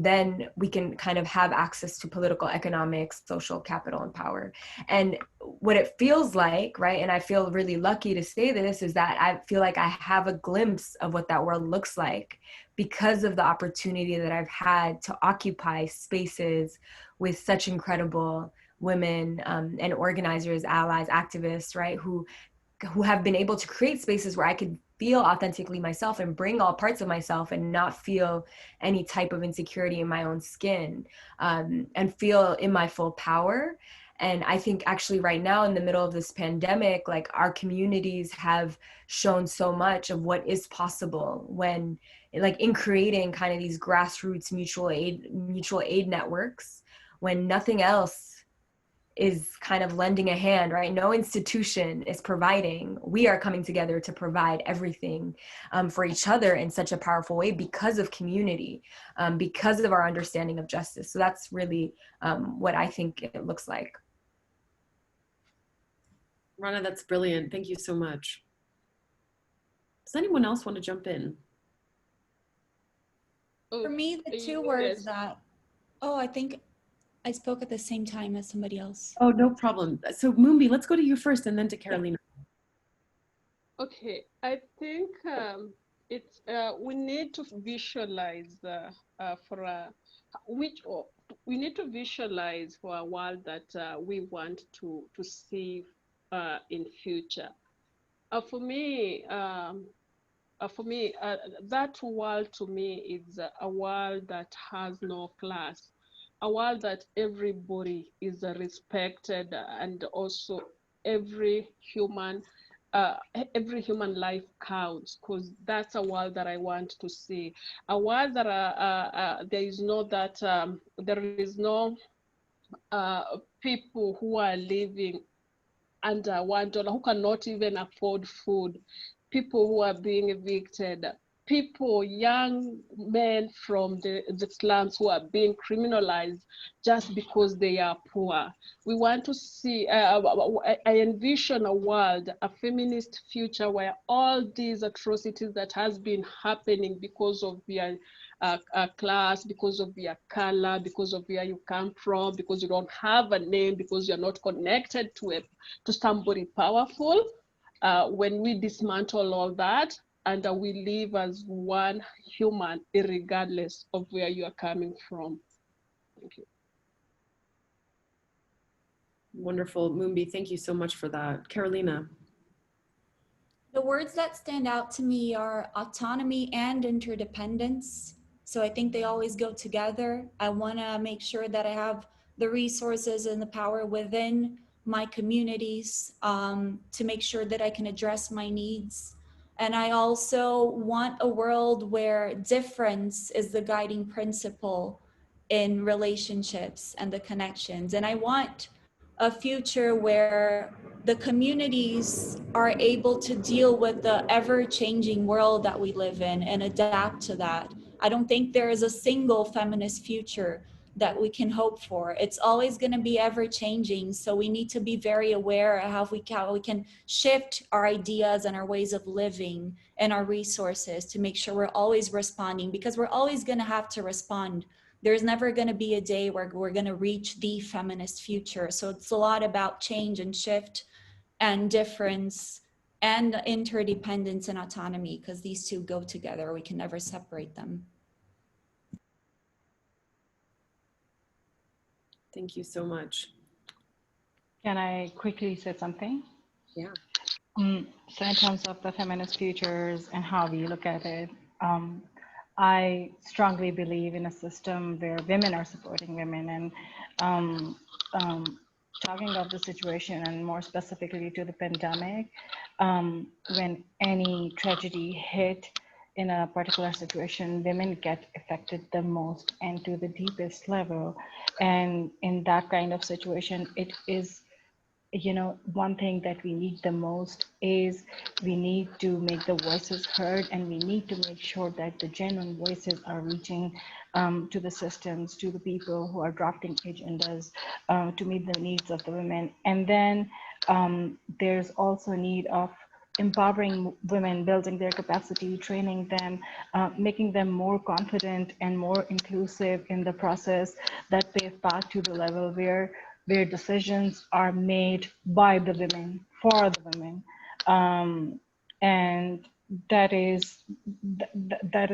[SPEAKER 4] then we can kind of have access to political, economic, social capital and power. And what it feels like, right, and I feel really lucky to say this, is that I feel like I have a glimpse of what that world looks like because of the opportunity that I've had to occupy spaces with such incredible women and organizers, allies, activists, right, who have been able to create spaces where I could feel authentically myself and bring all parts of myself and not feel any type of insecurity in my own skin, and feel in my full power. And I think actually right now in the middle of this pandemic, like our communities have shown so much of what is possible when, like, in creating kind of these grassroots mutual aid networks, when nothing else is kind of lending a hand, right? No institution is providing. We are coming together to provide everything for each other in such a powerful way because of community, because of our understanding of justice. So that's really what I think it looks like.
[SPEAKER 3] Rana, that's brilliant. Thank you so much. Does anyone else want to jump in?
[SPEAKER 7] For me, the two words that, I think I spoke at the same time as somebody else.
[SPEAKER 3] Oh, no problem. So Mumbi, let's go to you first and then to Carolina.
[SPEAKER 6] Okay, I think it's we need to visualize we need to visualize for a world that we want to see in future. For me, that world to me is a world that has no class, a world that everybody is respected, and also every human life counts, because that's a world that I want to see. A world that there is no people who are living under $1, who cannot even afford food, people who are being evicted, people, young men from the slums who are being criminalized just because they are poor. We want to see, I envision a world, a feminist future, where all these atrocities that has been happening because of their class, because of your color, because of where you come from, because you don't have a name, because you're not connected to somebody powerful. When we dismantle all that, and we live as one human, regardless of where you are coming from. Thank you.
[SPEAKER 3] Wonderful, Mumbi. Thank you so much for that. Carolina.
[SPEAKER 7] The words that stand out to me are autonomy and interdependence. So I think they always go together. I want to make sure that I have the resources and the power within my communities to make sure that I can address my needs. And I also want a world where difference is the guiding principle in relationships and the connections. And I want a future where the communities are able to deal with the ever-changing world that we live in and adapt to that. I don't think there is a single feminist future that we can hope for. It's always going to be ever-changing, so we need to be very aware of how we can shift our ideas and our ways of living and our resources to make sure we're always responding, because we're always going to have to respond. There's never going to be a day where we're going to reach the feminist future. So it's a lot about change and shift and difference and interdependence and autonomy, because these two go together. We can never separate them.
[SPEAKER 3] Thank you so much.
[SPEAKER 5] Can I quickly say something?
[SPEAKER 3] Yeah.
[SPEAKER 5] So in terms of the feminist futures and how we look at it, I strongly believe in a system where women are supporting women and talking of the situation and more specifically to the pandemic, when any tragedy hit in a particular situation, women get affected the most and to the deepest level. And in that kind of situation, it is, one thing that we need the most is we need to make the voices heard, and we need to make sure that the genuine voices are reaching to the systems, to the people who are drafting agendas to meet the needs of the women. And then there's also a need of empowering women, building their capacity, training them, making them more confident and more inclusive in the process, that pave path to the level where decisions are made by the women, for the women. And that is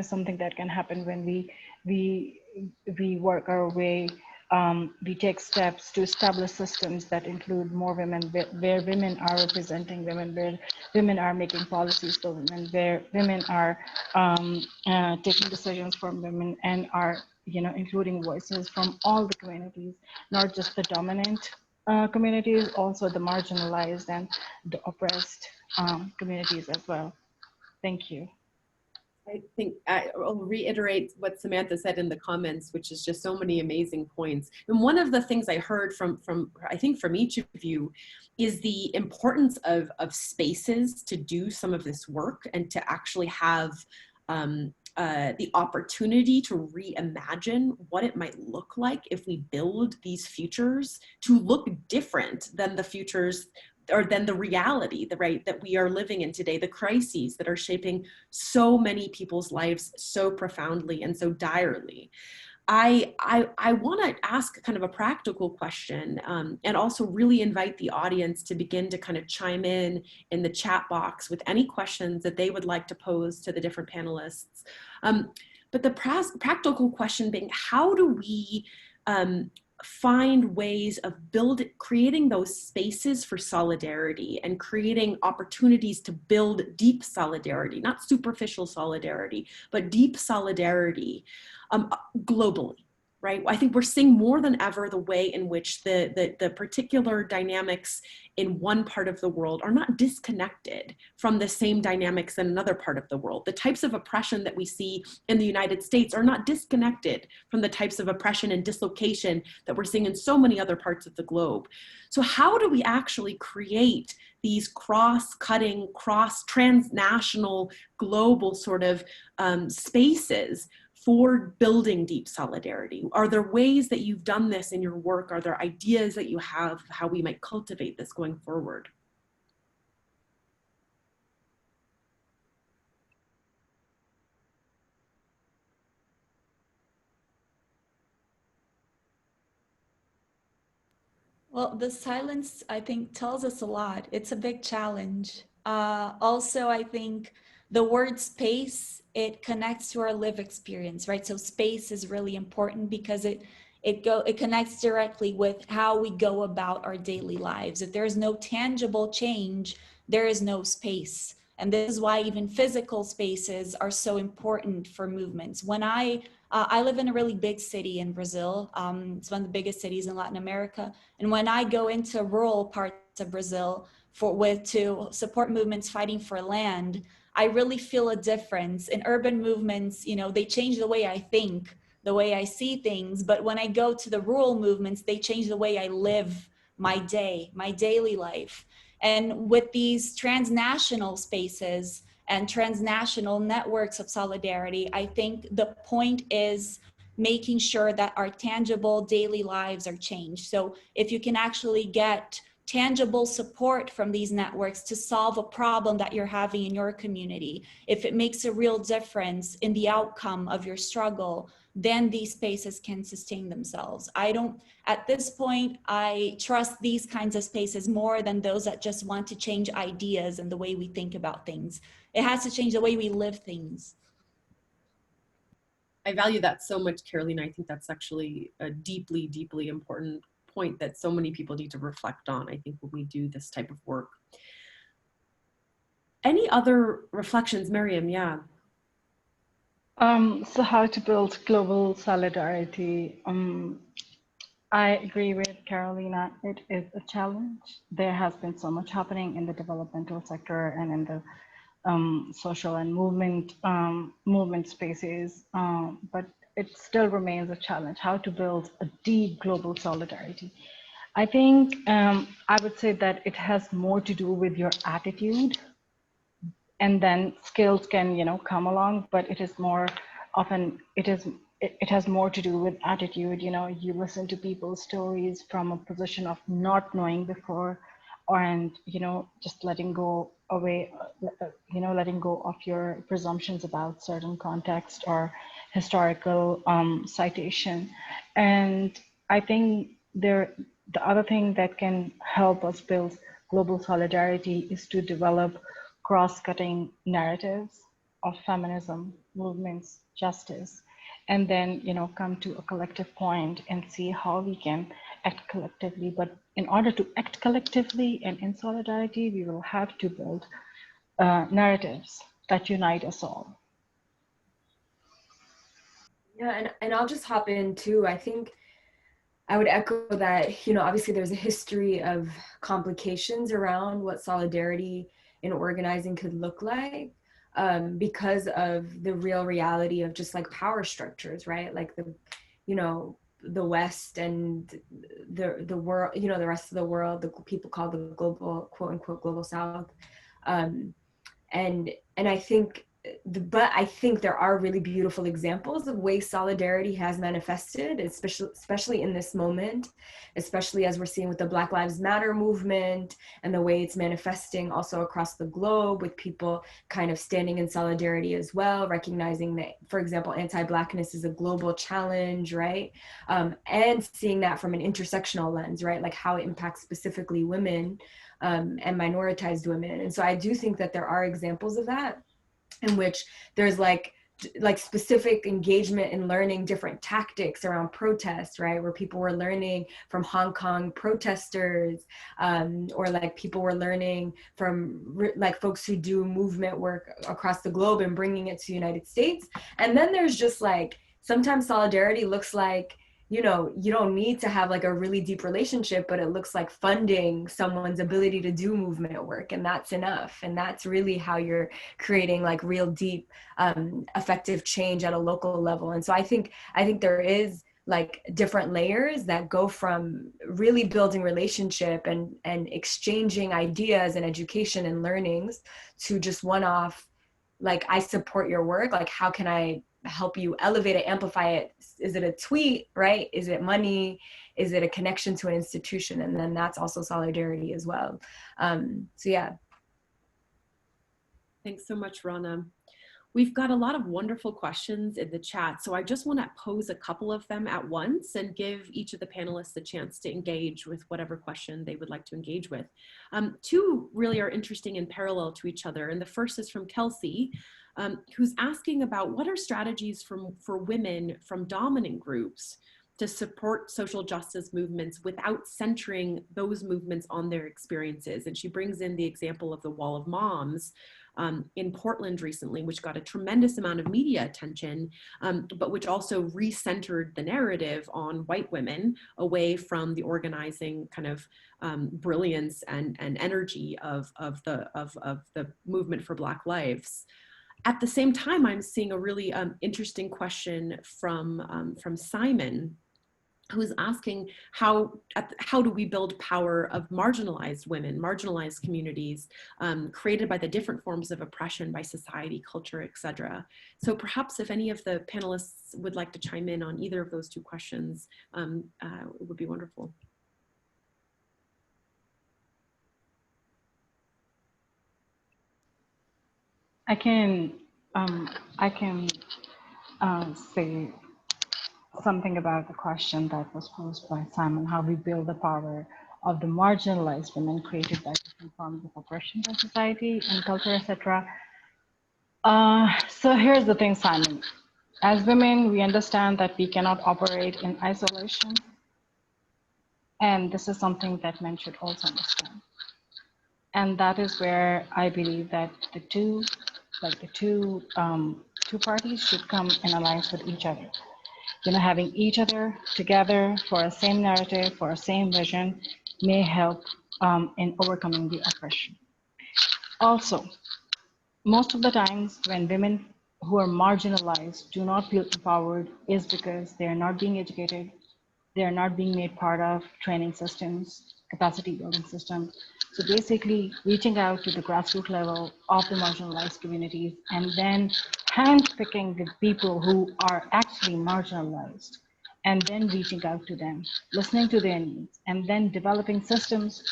[SPEAKER 5] something that can happen when we work our way. We take steps to establish systems that include more women, where women are representing women, where women are making policies for women, where women are taking decisions for women, and are including voices from all the communities, not just the dominant communities, also the marginalized and the oppressed communities as well. Thank you.
[SPEAKER 3] I think I'll reiterate what Samantha said in the comments, which is just so many amazing points. And one of the things I heard from I think from each of you is the importance of spaces to do some of this work and to actually have the opportunity to reimagine what it might look like if we build these futures to look different than the futures or than the reality, that we are living in today, the crises that are shaping so many people's lives so profoundly and so direly. I want to ask kind of a practical question and also really invite the audience to begin to kind of chime in the chat box with any questions that they would like to pose to the different panelists. But the practical question being, how do we find ways of creating those spaces for solidarity and creating opportunities to build deep solidarity, not superficial solidarity, but deep solidarity globally, right? I think we're seeing more than ever the way in which the particular dynamics in one part of the world are not disconnected from the same dynamics in another part of the world. The types of oppression that we see in the United States are not disconnected from the types of oppression and dislocation that we're seeing in so many other parts of the globe. So how do we actually create these cross-cutting, transnational, global sort of spaces for building deep solidarity? Are there ways that you've done this in your work? Are there ideas that you have how we might cultivate this going forward?
[SPEAKER 7] Well, the silence, I think, tells us a lot. It's a big challenge. Also, I think the word space, it connects to our live experience, right? So space is really important because it connects directly with how we go about our daily lives. If there is no tangible change, there is no space. And this is why even physical spaces are so important for movements. When I live in a really big city in Brazil. It's one of the biggest cities in Latin America. And when I go into rural parts of Brazil to support movements fighting for land, I really feel a difference. In urban movements, they change the way I think, the way I see things. But when I go to the rural movements, they change the way I live my day, my daily life. And with these transnational spaces and transnational networks of solidarity, I think the point is making sure that our tangible daily lives are changed. So if you can actually get tangible support from these networks to solve a problem that you're having in your community, if it makes a real difference in the outcome of your struggle, then these spaces can sustain themselves. At this point, I trust these kinds of spaces more than those that just want to change ideas and the way we think about things. It has to change the way we live things.
[SPEAKER 3] I value that so much, Carolina. I think that's actually a deeply, deeply important point that so many people need to reflect on, I think, when we do this type of work. Any other reflections, Miriam? Yeah.
[SPEAKER 5] So how to build global solidarity? I agree with Carolina. It is a challenge. There has been so much happening in the developmental sector and in the social and movement spaces, but it still remains a challenge. How to build a deep global solidarity. I think I would say that it has more to do with your attitude, and then skills can, you know, come along, but it is more often, it has more to do with attitude. You know, you listen to people's stories from a position of not knowing before, and, you know, just letting go away, you know, letting go of your presumptions about certain context or historical citation. And I think the other thing that can help us build global solidarity is to develop cross-cutting narratives of feminism, movements, justice, and then, you know, come to a collective point and see how we can act collectively. But in order to act collectively and in solidarity, we will have to build narratives that unite us all.
[SPEAKER 4] Yeah, and I'll just hop in too. I think I would echo that, you know, obviously there's a history of complications around what solidarity in organizing could look like, because of the real reality of just like power structures, right? Like the, you know, the West and the world, you know, the rest of the world, the people call the global, quote unquote, global South. And I think, but I think there are really beautiful examples of ways solidarity has manifested, especially in this moment, especially as we're seeing with the Black Lives Matter movement and the way it's manifesting also across the globe, with people kind of standing in solidarity as well, recognizing that, for example, anti-Blackness is a global challenge, right? And seeing that from an intersectional lens, right? Like how it impacts specifically women and minoritized women. And so I do think that there are examples of that, in which there's like specific engagement in learning different tactics around protests, right? Where people were learning from Hong Kong protesters, or like people were learning from like folks who do movement work across the globe and bringing it to the United States. And then there's just like, sometimes solidarity looks like, you know, you don't need to have like a really deep relationship, but it looks like funding someone's ability to do movement work, and that's enough. And that's really how you're creating like real deep, effective change at a local level. And so I think there is like different layers that go from really building relationship and exchanging ideas and education and learnings, to just one-off, like, I support your work, like how can I help you elevate it, amplify it? Is it a tweet, right? Is it money? Is it a connection to an institution? And then that's also solidarity as well. So yeah.
[SPEAKER 3] Thanks so much, Rana. We've got a lot of wonderful questions in the chat, so I just want to pose a couple of them at once and give each of the panelists a chance to engage with whatever question they would like to engage with. Two really are interesting in parallel to each other, and the first is from Kelsey, who's asking about what are strategies for women from dominant groups to support social justice movements without centering those movements on their experiences. And she brings in the example of the Wall of Moms in Portland recently, which got a tremendous amount of media attention, but which also recentered the narrative on white women away from the organizing kind of brilliance and energy of the movement for Black lives. At the same time, I'm seeing a really interesting question from Simon, who's asking how do we build power of marginalized women, marginalized communities, created by the different forms of oppression by society, culture, etc. So perhaps if any of the panelists would like to chime in on either of those two questions, it would be wonderful.
[SPEAKER 5] I can say something about the question that was posed by Simon, how we build the power of the marginalized women created by different forms of oppression by society and culture, etc. So here's the thing, Simon. As women, we understand that we cannot operate in isolation. And this is something that men should also understand. And that is where I believe that the two parties should come in alliance with each other. having each other together for a same narrative, for a same vision may help in overcoming the oppression. Also, most of the times when women who are marginalized do not feel empowered is because they are not being educated, they are not being made part of training systems, capacity building systems. So basically reaching out to the grassroots level of the marginalized communities and then handpicking the people who are actually marginalized and then reaching out to them, listening to their needs, and then developing systems,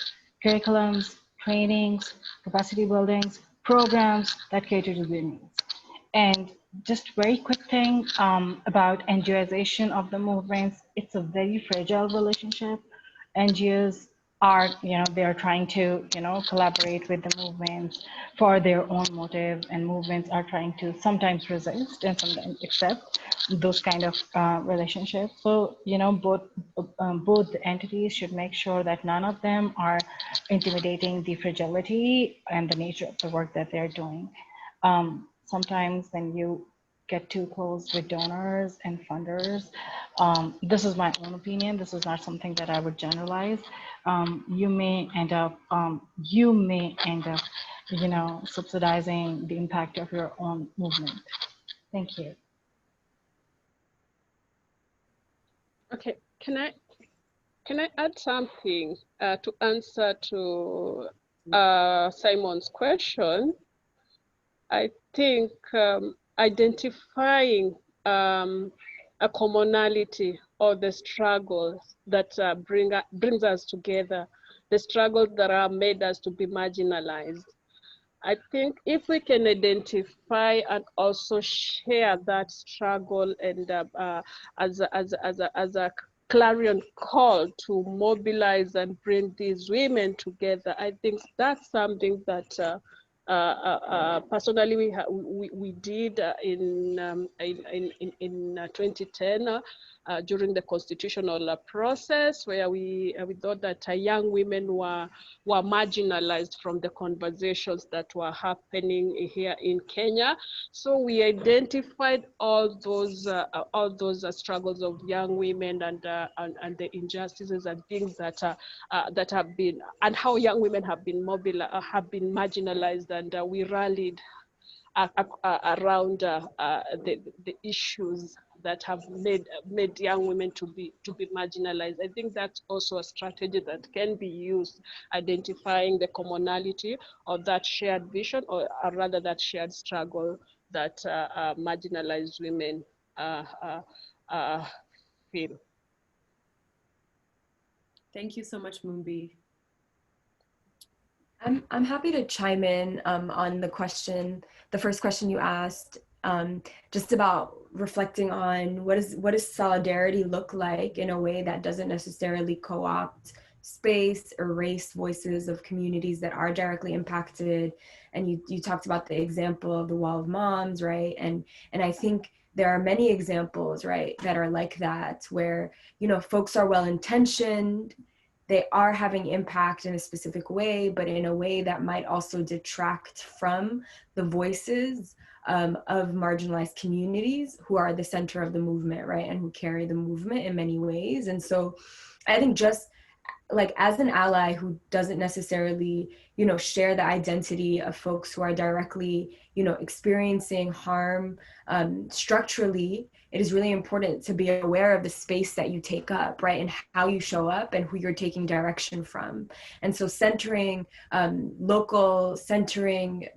[SPEAKER 5] curriculums, trainings, capacity buildings, programs that cater to their needs. And just very quick thing about NGOization of the movements. It's a very fragile relationship. NGOs are, they are trying to, collaborate with the movements for their own motive, and movements are trying to sometimes resist and sometimes accept those kind of relationships. So, both entities should make sure that none of them are intimidating the fragility and the nature of the work that they're doing. Sometimes when you get too close with donors and funders, this is my own opinion, this is not something that I would generalize, you may end up subsidizing the impact of your own movement. Thank you.
[SPEAKER 6] Okay, can I add something to answer to Simon's question? I think identifying a commonality or the struggles that brings us together, the struggles that have made us to be marginalized. I think if we can identify and also share that struggle and as a clarion call to mobilize and bring these women together, I think that's something that personally we did in 2010 during the constitutional process, where we thought that young women were marginalized from the conversations that were happening here in Kenya. So we identified all those struggles of young women and the injustices and things that have been, and how young women have been marginalized, and we rallied around the issues that have made young women to be marginalized. I think that's also a strategy that can be used, identifying the commonality of that shared vision, or rather that shared struggle that marginalized women feel.
[SPEAKER 3] Thank you so much, Mumbi.
[SPEAKER 4] I'm happy to chime in on the question, the first question you asked, just about reflecting on what does solidarity look like in a way that doesn't necessarily co-opt space, erase voices of communities that are directly impacted. And you talked about the example of the Wall of Moms, right? And I think there are many examples, right, that are like that, where, folks are well-intentioned, they are having impact in a specific way, but in a way that might also detract from the voices of marginalized communities who are the center of the movement, right? And who carry the movement in many ways. And so I think just like as an ally who doesn't necessarily, share the identity of folks who are directly, experiencing harm structurally, it is really important to be aware of the space that you take up, right? And how you show up and who you're taking direction from. And so centering centering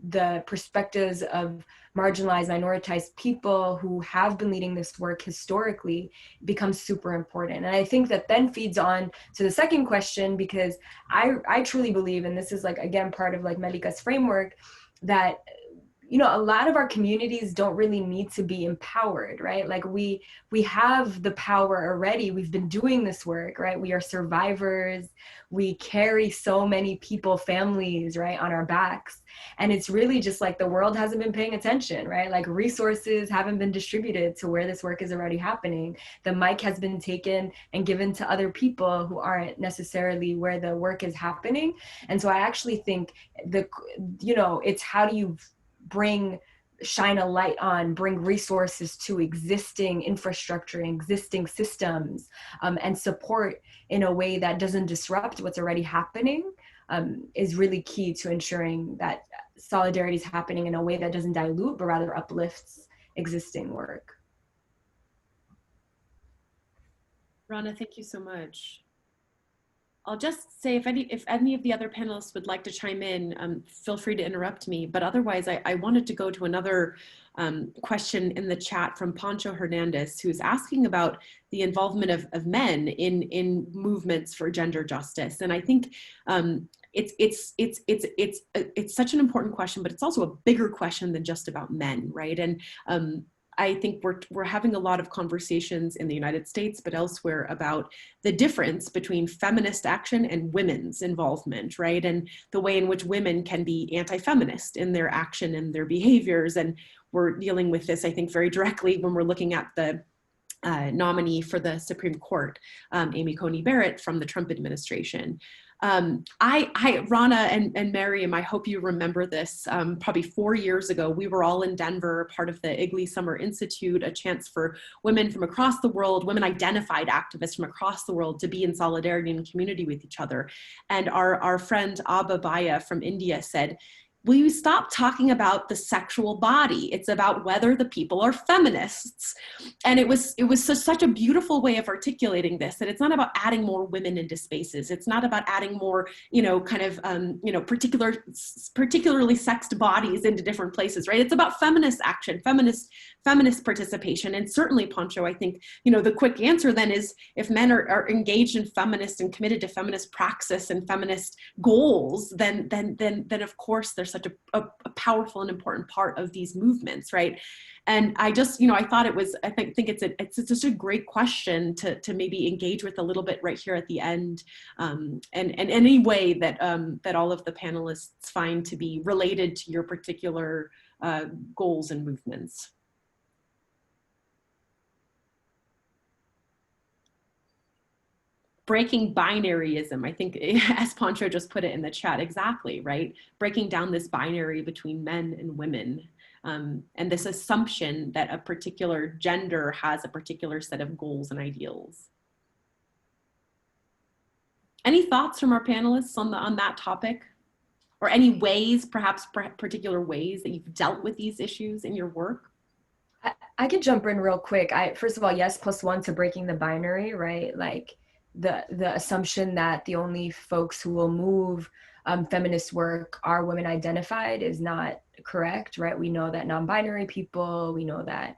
[SPEAKER 4] the perspectives of marginalized, minoritized people who have been leading this work historically becomes super important. And I think that then feeds on to the second question, because I truly believe, and this is like, again, part of like Melika's framework, that a lot of our communities don't really need to be empowered, right? Like we have the power already. We've been doing this work, right? We are survivors. We carry so many people, families, right, on our backs. And it's really just like the world hasn't been paying attention, right? Like resources haven't been distributed to where this work is already happening. The mic has been taken and given to other people who aren't necessarily where the work is happening. And so I actually think it's how do you bring shine a light on, bring resources to existing infrastructure and existing systems, and support in a way that doesn't disrupt what's already happening, is really key to ensuring that solidarity is happening in a way that doesn't dilute, but rather uplifts existing work.
[SPEAKER 3] Rana, thank you so much. I'll just say if any of the other panelists would like to chime in, feel free to interrupt me. But otherwise, I wanted to go to another question in the chat from Pancho Hernandez, who's asking about the involvement of men in movements for gender justice. And I think it's such an important question, but it's also a bigger question than just about men, right? And I think we're having a lot of conversations in the United States, but elsewhere, about the difference between feminist action and women's involvement, right? And the way in which women can be anti-feminist in their action and their behaviors. And we're dealing with this, I think, very directly when we're looking at the nominee for the Supreme Court, Amy Coney Barrett from the Trump administration. Rana and Miriam, I hope you remember this, probably 4 years ago, we were all in Denver, part of the Igley Summer Institute, a chance for women from across the world, women identified activists from across the world to be in solidarity and community with each other. And our friend Abha Baya from India said, will you stop talking about the sexual body? It's about whether the people are feminists. And it was such a beautiful way of articulating this, that it's not about adding more women into spaces. It's not about adding more, particularly sexed bodies into different places, right? It's about feminist action, feminist participation. And certainly, Pancho, I think, the quick answer then is, if men are engaged in feminist and committed to feminist praxis and feminist goals, then of course there's such a powerful and important part of these movements, right? And I just, I thought it was, I think it's just a great question to maybe engage with a little bit right here at the end, and any way that that all of the panelists find to be related to your particular goals and movements. Breaking binaryism, I think, as Pancho just put it in the chat, exactly, right? Breaking down this binary between men and women, and this assumption that a particular gender has a particular set of goals and ideals. Any thoughts from our panelists on that topic? Or any ways, perhaps particular ways that you've dealt with these issues in your work?
[SPEAKER 4] I could jump in real quick. First of all, yes, +1 to breaking the binary, right? Like, the assumption that the only folks who will move feminist work are women identified is not correct, right? We know that non-binary people, we know that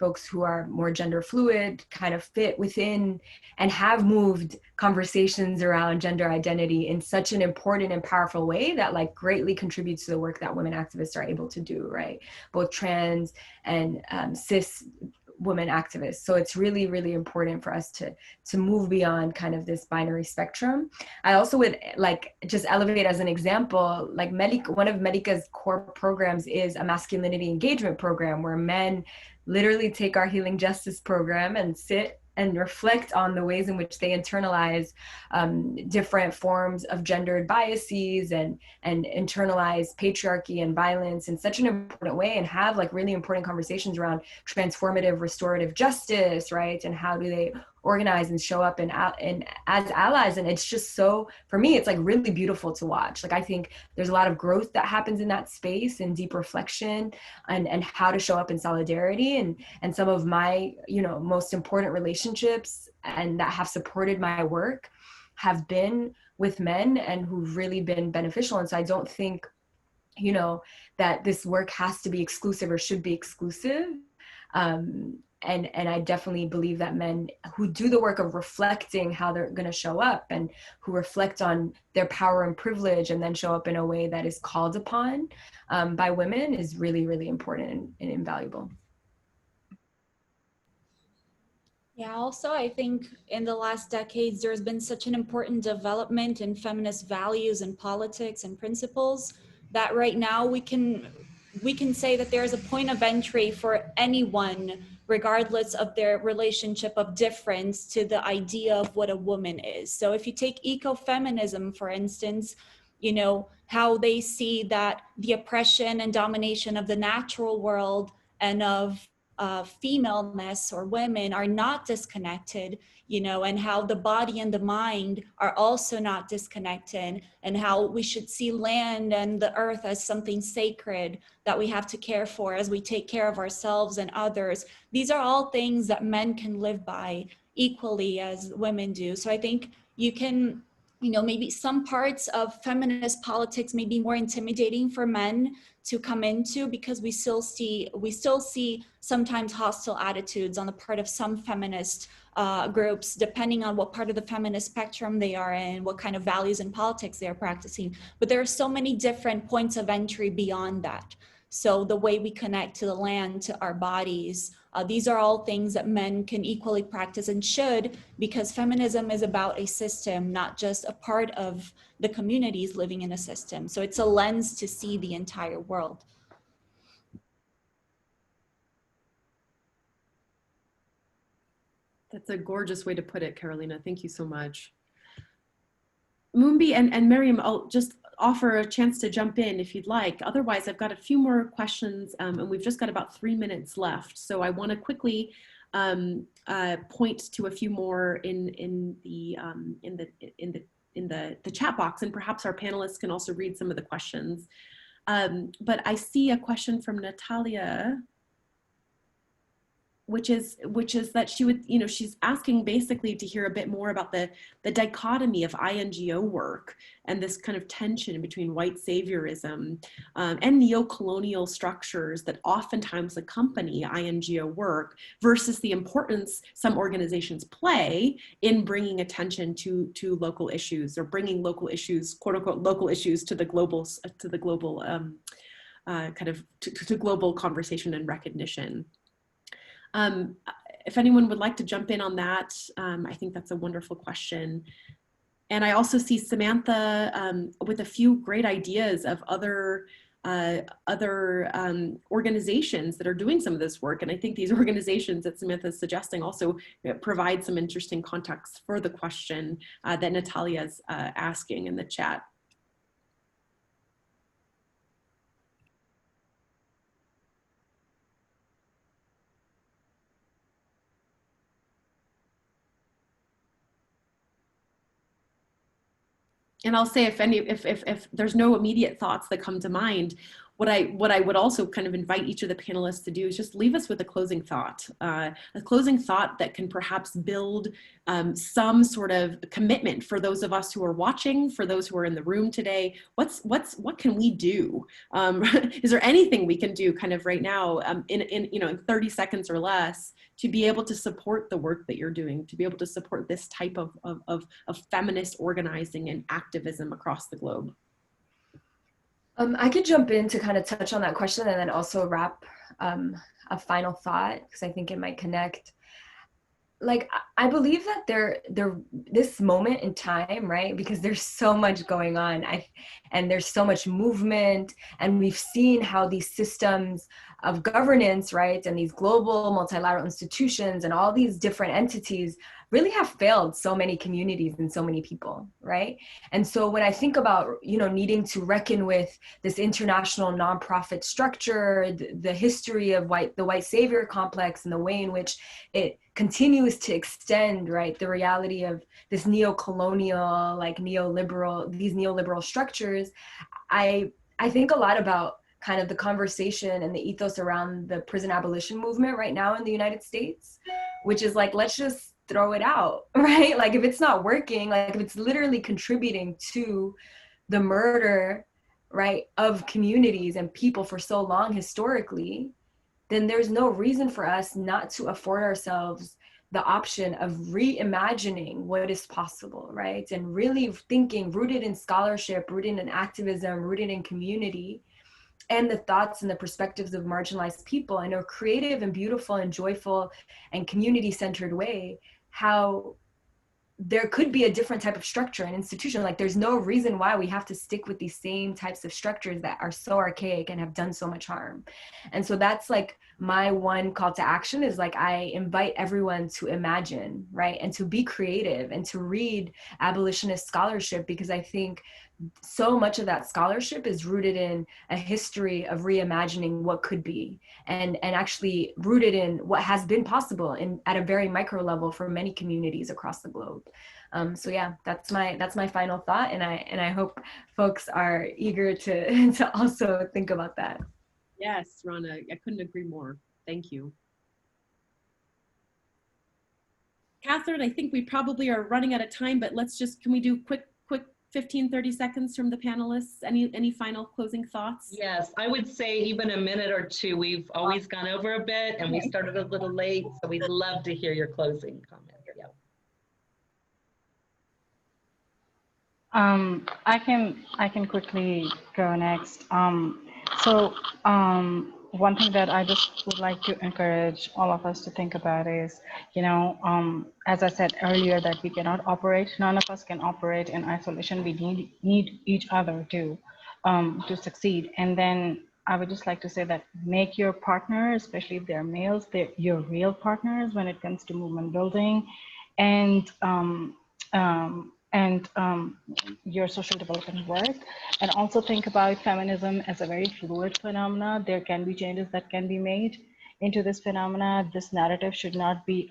[SPEAKER 4] folks who are more gender fluid kind of fit within and have moved conversations around gender identity in such an important and powerful way that like greatly contributes to the work that women activists are able to do, right? Both trans and cis women activists. So it's really, really important for us to move beyond kind of this binary spectrum. I also would like just elevate as an example, like one of Medica's core programs is a masculinity engagement program where men literally take our healing justice program and sit and reflect on the ways in which they internalize different forms of gendered biases and internalize patriarchy and violence in such an important way, and have like really important conversations around transformative restorative justice, right? And how do they organize and show up and as allies. And it's just so, for me, it's like really beautiful to watch. Like, I think there's a lot of growth that happens in that space and deep reflection and how to show up in solidarity. And some of my, most important relationships and that have supported my work have been with men and who've really been beneficial. And so I don't think, that this work has to be exclusive or should be exclusive. And I definitely believe that men who do the work of reflecting how they're going to show up and who reflect on their power and privilege and then show up in a way that is called upon by women is really, really important and invaluable.
[SPEAKER 7] Yeah, also, I think in the last decades, there's been such an important development in feminist values and politics and principles that right now we can say that there's a point of entry for anyone, regardless of their relationship of difference, to the idea of what a woman is. So if you take ecofeminism, for instance, how they see that the oppression and domination of the natural world and of femaleness or women are not disconnected, you know, and how the body and the mind are also not disconnected, and how we should see land and the earth as something sacred that we have to care for as we take care of ourselves and others. These are all things that men can live by equally as women do. So I think you can, you know, maybe some parts of feminist politics may be more intimidating for men to come into, because we still see sometimes hostile attitudes on the part of some feminist groups, depending on what part of the feminist spectrum they are in, what kind of values and politics they are practicing. But there are so many different points of entry beyond that. So the way we connect to the land, to our bodies, these are all things that men can equally practice and should, because feminism is about a system, not just a part of the communities living in a system. So it's a lens to see the entire world.
[SPEAKER 3] That's a gorgeous way to put it, Carolina. Thank you so much. Mumbi and Miriam, I'll just offer a chance to jump in if you'd like. Otherwise, I've got a few more questions, and we've just got about 3 minutes left. So I want to quickly point to a few more in the chat box, and perhaps our panelists can also read some of the questions. But I see a question from Natalia, which is that she would, you know, she's asking basically to hear a bit more about the dichotomy of INGO work and this kind of tension between white saviorism and neo-colonial structures that oftentimes accompany INGO work versus the importance some organizations play in bringing attention to local issues, or bringing local issues, quote unquote, local issues to the global global conversation and recognition. If anyone would like to jump in on that, I think that's a wonderful question. And I also see Samantha with a few great ideas of other organizations that are doing some of this work. And I think these organizations that Samantha is suggesting also provide some interesting context for the question that Natalia is asking in the chat. And I'll say, if there's no immediate thoughts that come to mind, what I would also kind of invite each of the panelists to do is just leave us with a closing thought that can perhaps build some sort of commitment for those of us who are watching, for those who are in the room today. What can we do? Is there anything we can do kind of right now in 30 seconds or less to be able to support the work that you're doing, to be able to support this type of feminist organizing and activism across the globe?
[SPEAKER 4] I could jump in to kind of touch on that question and then also wrap a final thought, because I think it might connect. Like, I believe that this moment in time, right, because there's so much going on, and there's so much movement, and we've seen how these systems of governance, right, and these global multilateral institutions and all these different entities really have failed so many communities and so many people, right? And so when I think about, you know, needing to reckon with this international nonprofit structure, the history of the white savior complex, and the way in which it continues to extend, right, the reality of this neo-colonial, like these neoliberal structures, I think a lot about kind of the conversation and the ethos around the prison abolition movement right now in the United States, which is like, let's just throw it out, right? Like, if it's not working, like if it's literally contributing to the murder, right, of communities and people for so long historically, then there's no reason for us not to afford ourselves the option of reimagining what is possible, right? And really thinking, rooted in scholarship, rooted in activism, rooted in community, and the thoughts and the perspectives of marginalized people in a creative and beautiful and joyful and community-centered way, how there could be a different type of structure and institution. Like, there's no reason why we have to stick with these same types of structures that are so archaic and have done so much harm. And so that's like my one call to action, is like, I invite everyone to imagine, right? And to be creative and to read abolitionist scholarship, because I think so much of that scholarship is rooted in a history of reimagining what could be, and actually rooted in what has been possible at a very micro level for many communities across the globe. So yeah, that's my final thought, and I hope folks are eager to to also think about that.
[SPEAKER 3] Yes, Rana, I couldn't agree more. Thank you. Catherine, I think we probably are running out of time, but let's just, can we do quick 15, 30 seconds from the panelists? Any final closing thoughts?
[SPEAKER 1] Yes, I would say even a minute or two. We've always gone over a bit and we started a little late, so we'd love to hear your closing comment. Yeah.
[SPEAKER 5] I can quickly go next. One thing that I just would like to encourage all of us to think about is, as I said earlier, that we cannot operate. None of us can operate in isolation. We need each other to succeed. And then I would just like to say that make your partner, especially if they're males, they're your real partners when it comes to movement building, and your social development work. And also think about feminism as a very fluid phenomena. There can be changes that can be made into this phenomena. This narrative should not be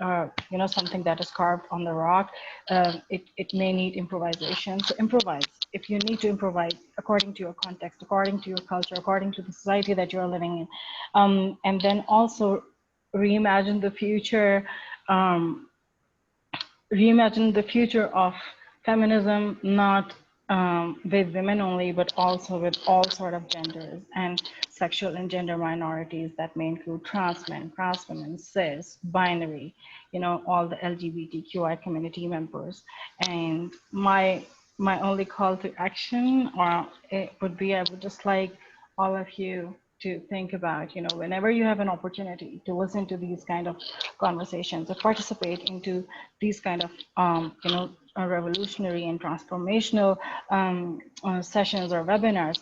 [SPEAKER 5] something that is carved on the rock. It may need improvisation. So improvise if you need to improvise according to your context, according to your culture, according to the society that you're living in. And then also reimagine the future. Reimagine the future of feminism, not with women only, but also with all sort of genders and sexual and gender minorities that may include trans men, trans women, cis, binary, all the LGBTQI community members. And my only call to action, or it would be, I would just like all of you to think about, whenever you have an opportunity to listen to these kind of conversations or participate into these kind of, revolutionary and transformational sessions or webinars,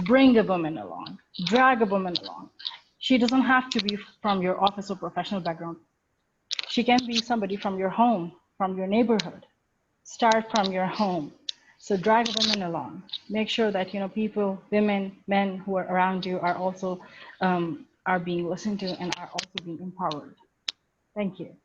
[SPEAKER 5] bring a woman along, drag a woman along. She doesn't have to be from your office or professional background. She can be somebody from your home, from your neighborhood. Start from your home. So drag women along. Make sure that people, women, men who are around you are also are being listened to and are also being empowered. Thank you.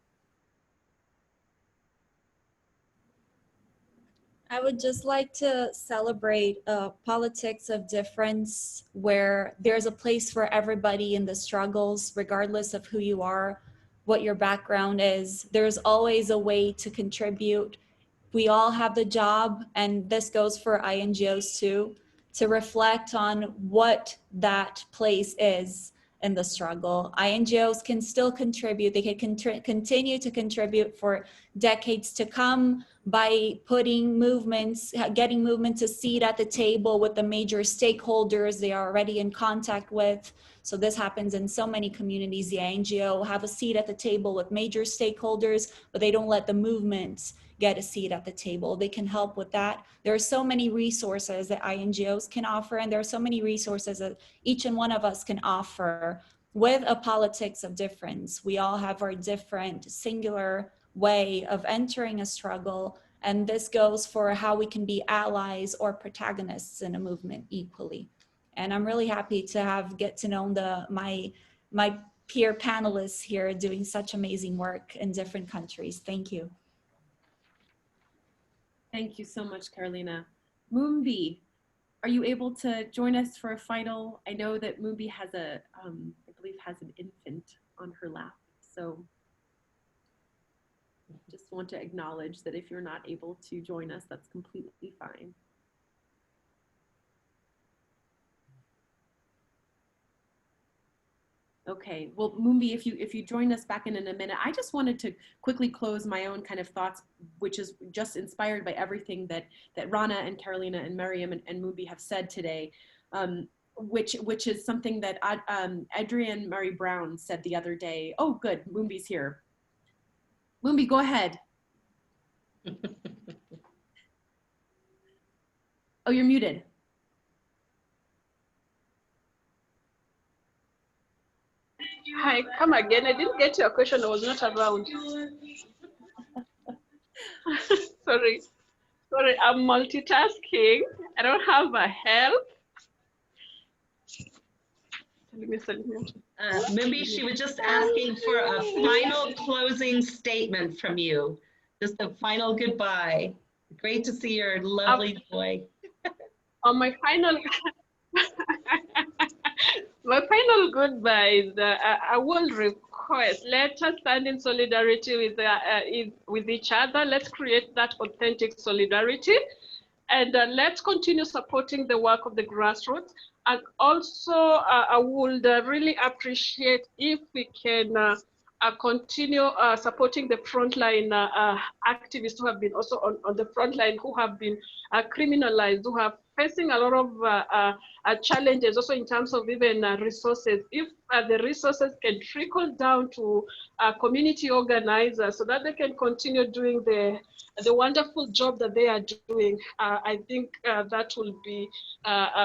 [SPEAKER 7] I would just like to celebrate politics of difference, where there's a place for everybody in the struggles, regardless of who you are, what your background is. There's always a way to contribute. We all have the job, and this goes for INGOs too, to reflect on what that place is in the struggle. INGOs can still contribute. They can continue to contribute for decades to come by putting movements, getting movements a seat at the table with the major stakeholders they are already in contact with. So this happens in so many communities. The INGO have a seat at the table with major stakeholders, but they don't let the movements get a seat at the table. They can help with that. There are so many resources that INGOs can offer, and there are so many resources that each and one of us can offer with a politics of difference. We all have our different singular way of entering a struggle, and this goes for how we can be allies or protagonists in a movement equally. And I'm really happy to get to know my peer panelists here doing such amazing work in different countries. Thank you.
[SPEAKER 3] Thank you so much, Carolina. Mumbi, are you able to join us for a final? I know that Mumbi has I believe has an infant on her lap. So just want to acknowledge that if you're not able to join us, that's completely fine. Okay, well, Mumbi, if you join us back in a minute, I just wanted to quickly close my own kind of thoughts, which is just inspired by everything that Rana and Carolina and Miriam and Mumbi have said today, which is something that Adrienne Murray Brown said the other day. Oh, good, Mumbi's here. Mumbi, go ahead. Oh, you're muted.
[SPEAKER 6] Hi, come again. I didn't get your question. I was not around. Sorry, I'm multitasking. I don't have a help.
[SPEAKER 1] Mumbi, she was just asking for a final closing statement from you. Just a final goodbye. Great to see your lovely boy.
[SPEAKER 6] On my final, my final goodbye is I will request, let us stand in solidarity with each other. Let's create that authentic solidarity. And let's continue supporting the work of the grassroots. And also, I would really appreciate if we can continue supporting the frontline activists who have been also on the frontline, who have been criminalized, who are facing a lot of challenges also in terms of even resources. If the resources can trickle down to community organizers so that they can continue doing the wonderful job that they are doing, I think that will be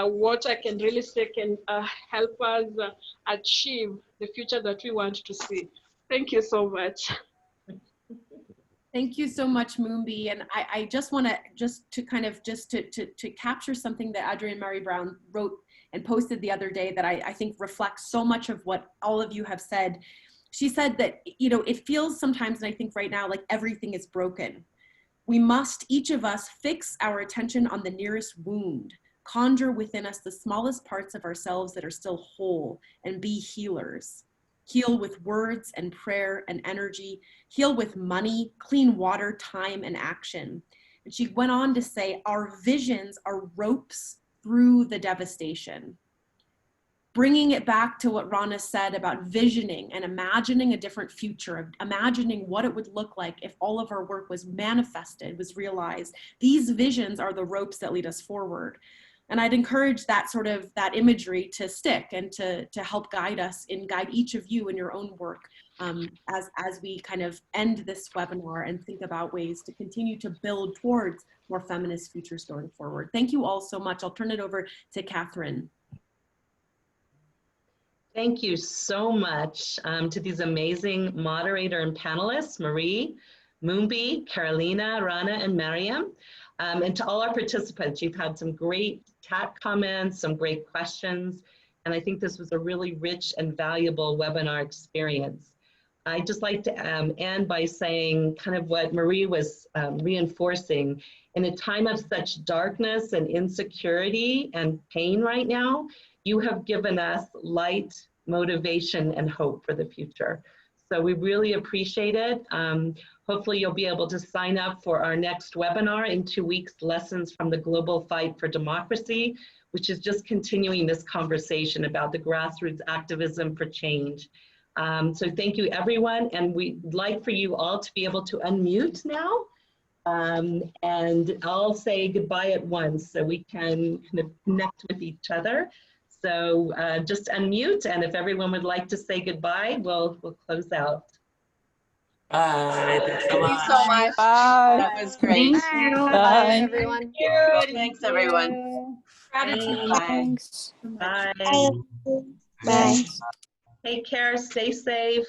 [SPEAKER 6] what I can really say can help us achieve the future that we want to see. Thank you so much.
[SPEAKER 3] Thank you so much, Mumbi. And I just want to capture something that Adrienne Mary Brown wrote and posted the other day that I think reflects so much of what all of you have said. She said that, you know, it feels sometimes, and I think right now, like everything is broken. We must, each of us, fix our attention on the nearest wound, conjure within us the smallest parts of ourselves that are still whole, and be healers. Heal with words and prayer and energy, heal with money, clean water, time, and action. And she went on to say, our visions are ropes through the devastation. Bringing it back to what Rana said about visioning and imagining a different future, imagining what it would look like if all of our work was manifested, was realized. These visions are the ropes that lead us forward. And I'd encourage that sort of, that imagery to stick and to help guide us and guide each of you in your own work as we kind of end this webinar and think about ways to continue to build towards more feminist futures going forward. Thank you all so much. I'll turn it over to Catherine.
[SPEAKER 1] Thank you so much to these amazing moderator and panelists, Marie, Mumbi, Carolina, Rana, and Mariam. And to all our participants, you've had some great chat comments, some great questions, and I think this was a really rich and valuable webinar experience. I'd just like to end by saying kind of what Marie was reinforcing. In a time of such darkness and insecurity and pain right now, you have given us light, motivation, and hope for the future. So we really appreciate it. Hopefully you'll be able to sign up for our next webinar in 2 weeks, Lessons from the Global Fight for Democracy, which is just continuing this conversation about the grassroots activism for change. So thank you everyone, and we'd like for you all to be able to unmute now. And I'll say goodbye at once so we can kind of connect with each other. So just unmute, and if everyone would like to say goodbye, we'll close out.
[SPEAKER 8] Bye.
[SPEAKER 9] Thank you so much.
[SPEAKER 7] Bye.
[SPEAKER 9] That was great.
[SPEAKER 5] Thank you.
[SPEAKER 9] Bye, everyone.
[SPEAKER 3] Thanks,
[SPEAKER 9] everyone.
[SPEAKER 3] Gratitude.
[SPEAKER 7] Thanks.
[SPEAKER 1] Bye.
[SPEAKER 7] Bye.
[SPEAKER 1] Take care, stay safe.